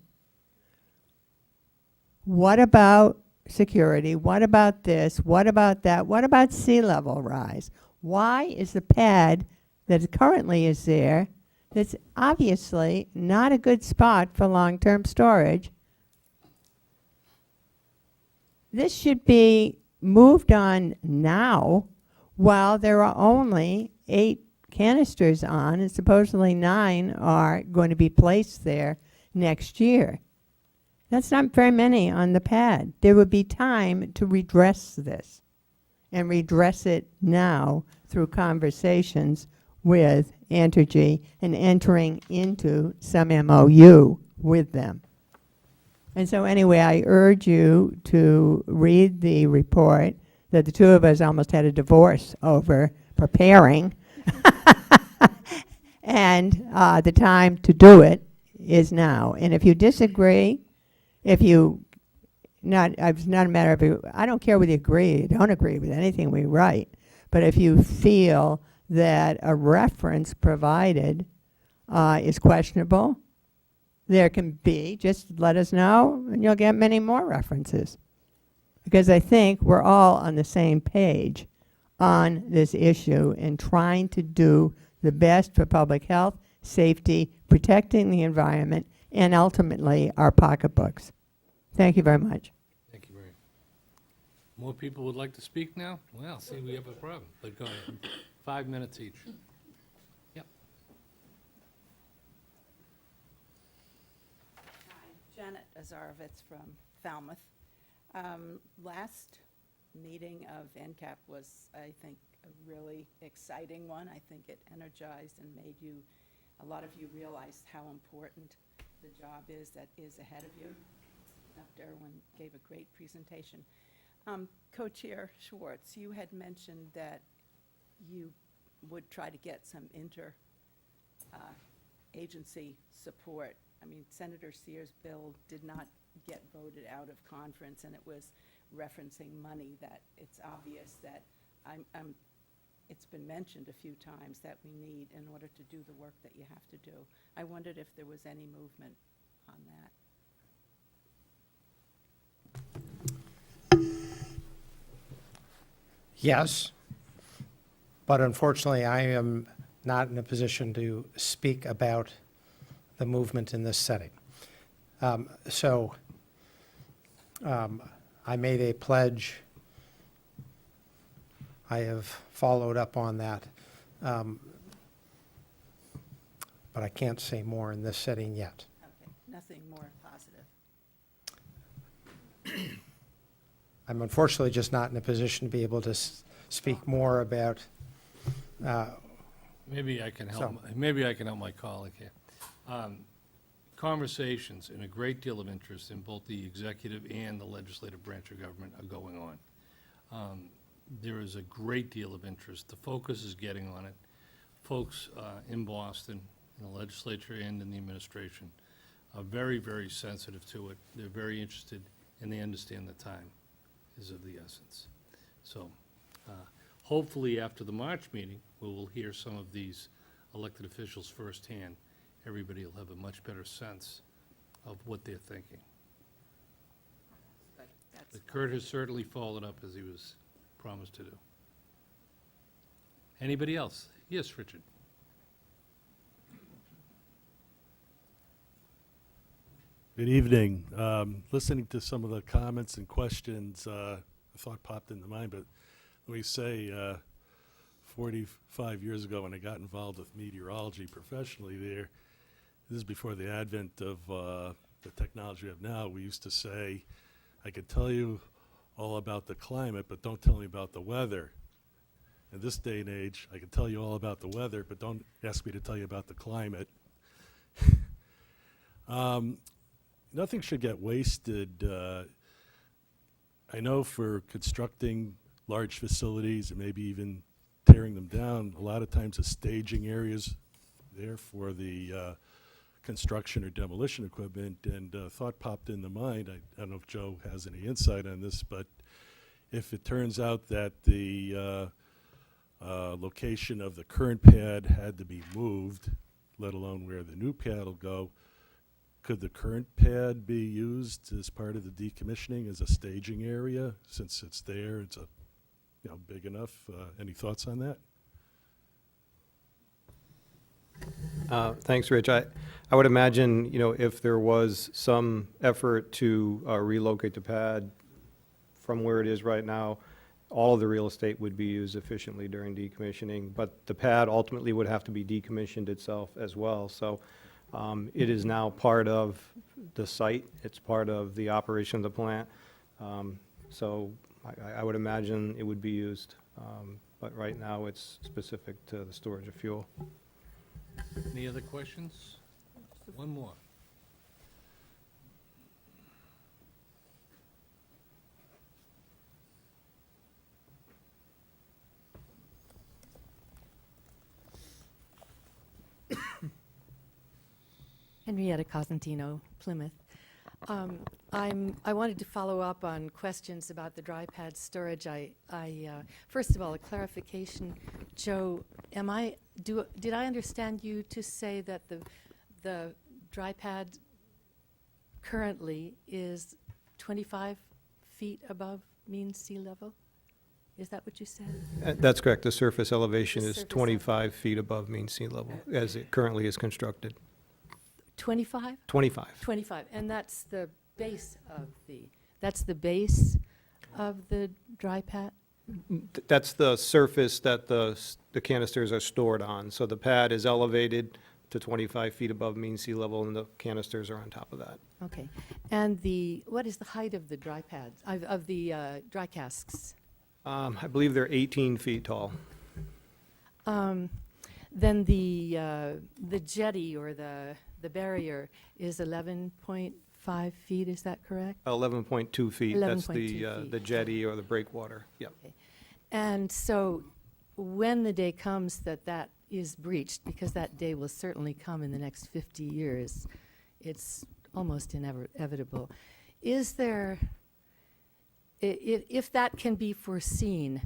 What about security? What about this? What about that? What about sea level rise? Why is the pad that currently is there, that's obviously not a good spot for long-term storage? This should be moved on now while there are only 8 canisters on, and supposedly 9 are going to be placed there next year. That's not very many on the pad. There would be time to redress this, and redress it now through conversations with Entergy and entering into some MOU with them. And so anyway, I urge you to read the report that the two of us almost had a divorce over preparing. And the time to do it is now. And if you disagree, it's not a matter of, I don't care whether you agree, don't agree with anything we write, but if you feel that a reference provided is questionable, there can be, just let us know, and you'll get many more references. Because I think we're all on the same page on this issue and trying to do the best for public health, safety, protecting the environment, and ultimately our pocketbooks. Thank you very much. Thank you very much. More people would like to speak now? Well, see, we have a problem, but go ahead. 5 minutes each. Yep. Hi, Janet Azarovitz from Falmouth. Last meeting of NCAP was, I think, a really exciting one. I think it energized and made a lot of you realize how important the job is that is ahead of you. Dr. Irwin gave a great presentation. Co-Chair Schwartz, you had mentioned that you would try to get some agency support. I mean, Senator Sears' bill did not get voted out of conference, and it was referencing money that it's obvious that it's been mentioned a few times that we need in order to do the work that you have to do. I wondered if there was any movement on that. Yes, but unfortunately, I am not in a position to speak about the movement in this setting. I made a pledge. I have followed up on that, but I can't say more in this setting yet. Okay, nothing more positive. I'm unfortunately just not in a position to be able to speak more about. Maybe I can help. Maybe I can help my colleague here. Conversations and a great deal of interest in both the executive and the legislative branch of government are going on. There is a great deal of interest. The focus is getting on it. Folks in Boston, in the legislature and in the administration, are very, very sensitive to it. They're very interested and they understand the time is of the essence. So, hopefully, after the March meeting, we will hear some of these elected officials firsthand. Everybody will have a much better sense of what they're thinking. But Kurt has certainly followed up as he was promised to do. Anybody else? Yes, Richard. Good evening. Listening to some of the comments and questions, a thought popped into mind, but let me say, 45 years ago when I got involved with meteorology professionally there, this is before the advent of the technology we have now, we used to say, I could tell you all about the climate, but don't tell me about the weather. In this day and age, I can tell you all about the weather, but don't ask me to tell you about the climate. Nothing should get wasted. I know for constructing large facilities and maybe even tearing them down, a lot of times the staging areas there for the construction or demolition equipment, and thought popped into mind, I don't know if Joe has any insight on this, but if it turns out that the location of the current pad had to be moved, let alone where the new pad will go, could the current pad be used as part of the decommissioning as a staging area? Since it's there, it's big enough. Any thoughts on that? Thanks, Rich. I would imagine, if there was some effort to relocate the pad from where it is right now, all of the real estate would be used efficiently during decommissioning, but the pad ultimately would have to be decommissioned itself as well. So it is now part of the site. It's part of the operation of the plant. So I would imagine it would be used, but right now it's specific to the storage of fuel. Any other questions? One more. Henrietta Cosentino, Plymouth. I wanted to follow up on questions about the dry pad storage. First of all, a clarification. Joe, did I understand you to say that the dry pad currently is 25 feet above mean sea level? Is that what you said? That's correct. The surface elevation The is surface 25 feet above mean sea level, as it currently is constructed. 25? 25. 25, and that's the base of the dry pad? That's the surface that the canisters are stored on. So the pad is elevated to 25 feet above mean sea level, and the canisters are on top of that. Okay. And what is the height of the dry pads, of the dry casks? I believe they're 18 feet tall. Then the jetty or the barrier is 11.5 feet, is that correct? 11.2 feet. That's 11.2 feet. the jetty or the breakwater. Yep. Okay. And so when the day comes that is breached, because that day will certainly come in the next 50 years, it's almost inevitable. Is there, if that can be foreseen,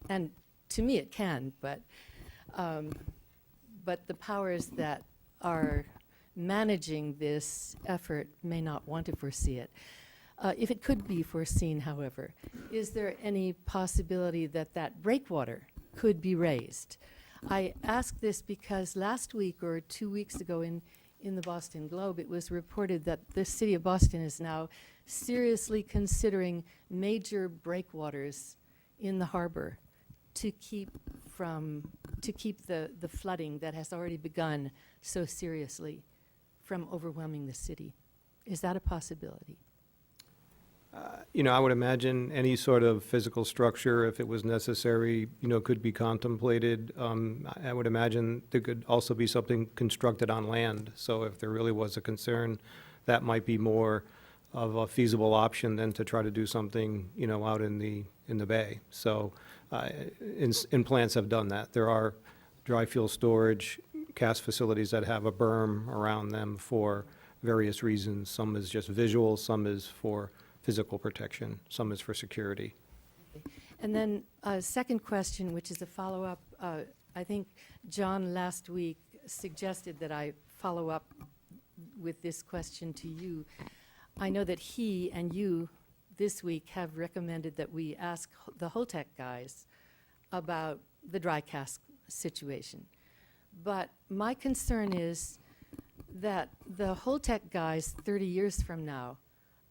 and to me it can, but the powers that are managing this effort may not want to foresee it. If it could be foreseen, however, is there any possibility that breakwater could be raised? I ask this because last week or 2 weeks ago in the Boston Globe, it was reported that the city of Boston is now seriously considering major breakwaters in the harbor to keep the flooding that has already begun so seriously from overwhelming the city. Is that a possibility? I would imagine any sort of physical structure, if it was necessary, could be contemplated. I would imagine there could also be something constructed on land. So if there really was a concern, that might be more of a feasible option than to try to do something, out in the bay. So, and plants have done that. There are dry fuel storage cask facilities that have a berm around them for various reasons. Some is just visual, some is for physical protection, some is for security. And then a second question, which is a follow-up. I think John last week suggested that I follow up with this question to you. I know that he and you this week have recommended that we ask the Holtec guys about the dry cask situation. But my concern is that the Holtec guys 30 years from now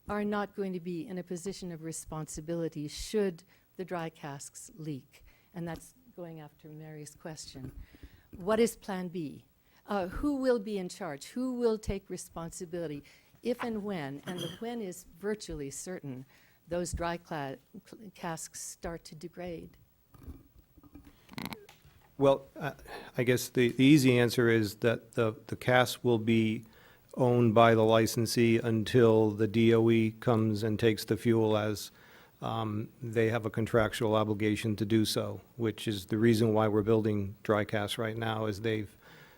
are not going to be in a position of responsibility should the dry casks leak. And that's going after Mary's question. What is Plan B? Who will be in charge? Who will take responsibility if and when, and the when is virtually certain, those dry casks start to degrade? Well, I guess the easy answer is that the cask will be owned by the licensee until the DOE comes and takes the fuel, as they have a contractual obligation to do so, which is the reason why we're building dry casks right now, is they've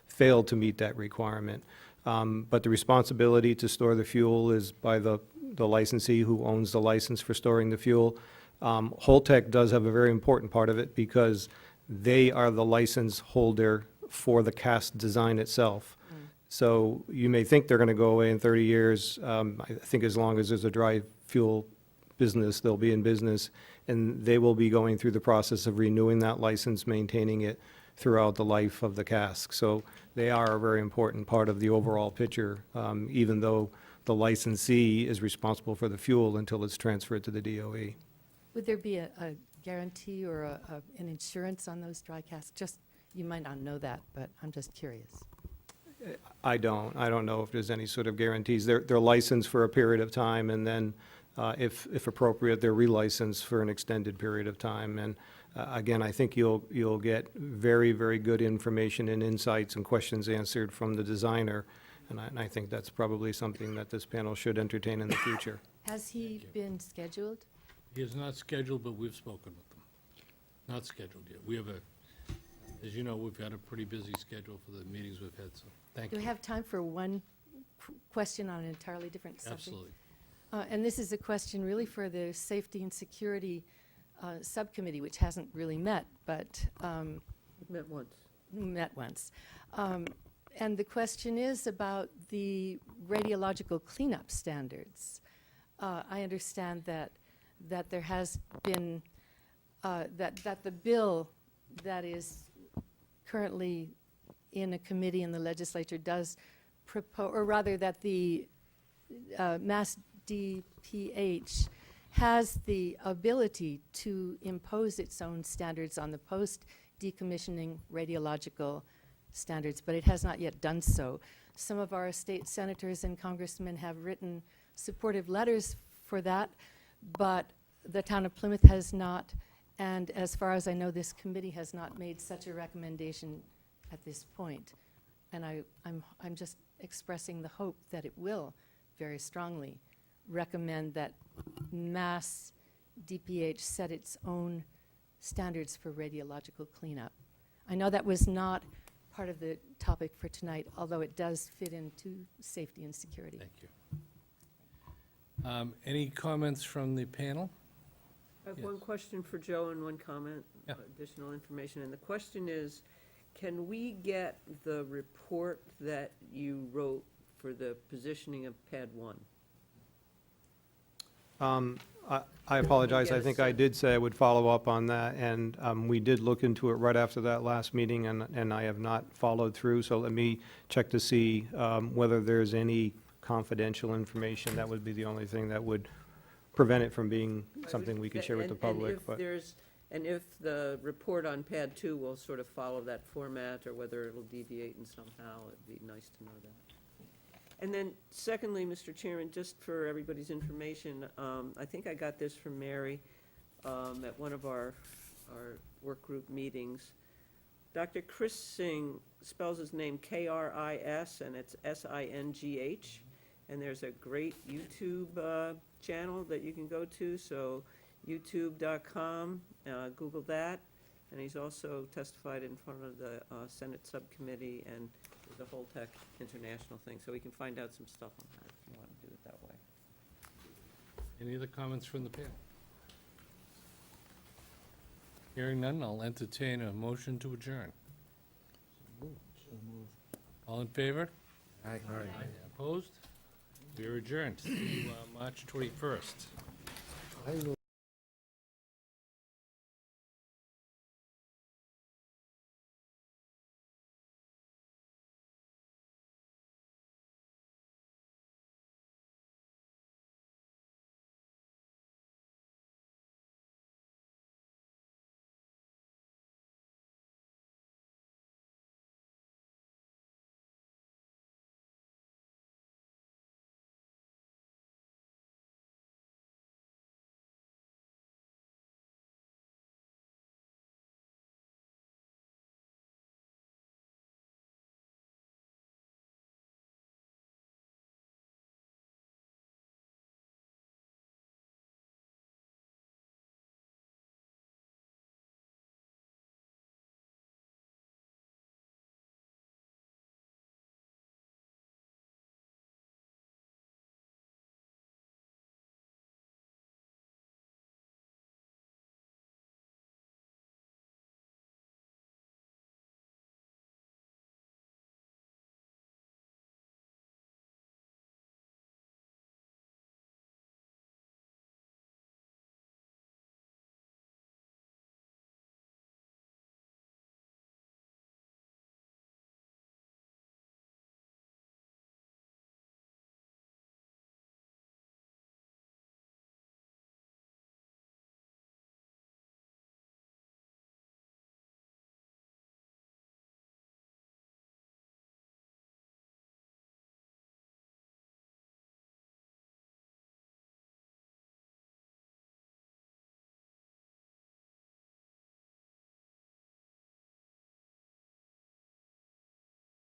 failed to meet that requirement. But the responsibility to store the fuel is by the licensee who owns the license for storing the fuel. Holtec does have a very important part of it because they are the license holder for the cask design itself. So you may think they're going to go away in 30 years. I think as long as there's a dry fuel business, they'll be in business, and they will be going through the process of renewing that license, maintaining it throughout the life of the cask. So they are a very important part of the overall picture, even though the licensee is responsible for the fuel until it's transferred to the DOE. Would there be a guarantee or an insurance on those dry casks? Just, you might not know that, but I'm just curious. I don't know if there's any sort of guarantees. They're licensed for a period of time, and then if appropriate, they're relicensed for an extended period of time. And again, I think you'll get very, very good information and insights and questions answered from the designer, and I think that's probably something that this panel should entertain in the future. Has he been scheduled? He is not scheduled, but we've spoken with them. Not scheduled yet. We have as you know, we've had a pretty busy schedule for the meetings we've had, so thank Do you. we have time for one question on an entirely different subject? Absolutely. And this is a question really for the Safety and Security Subcommittee, which hasn't really met, but Met once. met once. And the question is about the radiological cleanup standards. I understand that there has been, that the bill that is currently in a committee in the legislature does propose, or rather that the Mass DPH has the ability to impose its own standards on the post-decommissioning radiological standards, but it has not yet done so. Some of our state senators and congressmen have written supportive letters for that, but the town of Plymouth has not, and as far as I know, this committee has not made such a recommendation at this point. And I'm just expressing the hope that it will very strongly recommend that Mass DPH set its own standards for radiological cleanup. I know that was not part of the topic for tonight, although it does fit into safety and security. Thank you. Any comments from the panel? I have Yes. one question for Joe and one comment, Yeah. additional information. And the question is, can we get the report that you wrote for the positioning of pad 1? I apologize. Get I a think I sense. did say I would follow up on that, and we did look into it right after that last meeting, and I have not followed through. So let me check to see whether there's any confidential information. That would be the only thing that would prevent it from being something we could share with the public. But And if the report on pad 2 will sort of follow that format, or whether it'll deviate in somehow, it'd be nice to know that. And then secondly, Mr. Chairman, just for everybody's information, I think I got this from Mary at one of our work group meetings. Dr. Chris Singh spells his name K-R-I-S, and it's S-I-N-G-H. And there's a great YouTube channel that you can go to, so youtube.com, Google that. And he's also testified in front of the Senate Subcommittee and the whole tech international thing, so we can find out some stuff on that if you want to do it that way. Any other comments from the panel? Hearing none, I'll entertain a motion to adjourn. All in favor? Aye. Opposed? We are adjourned. See you March 21st. I will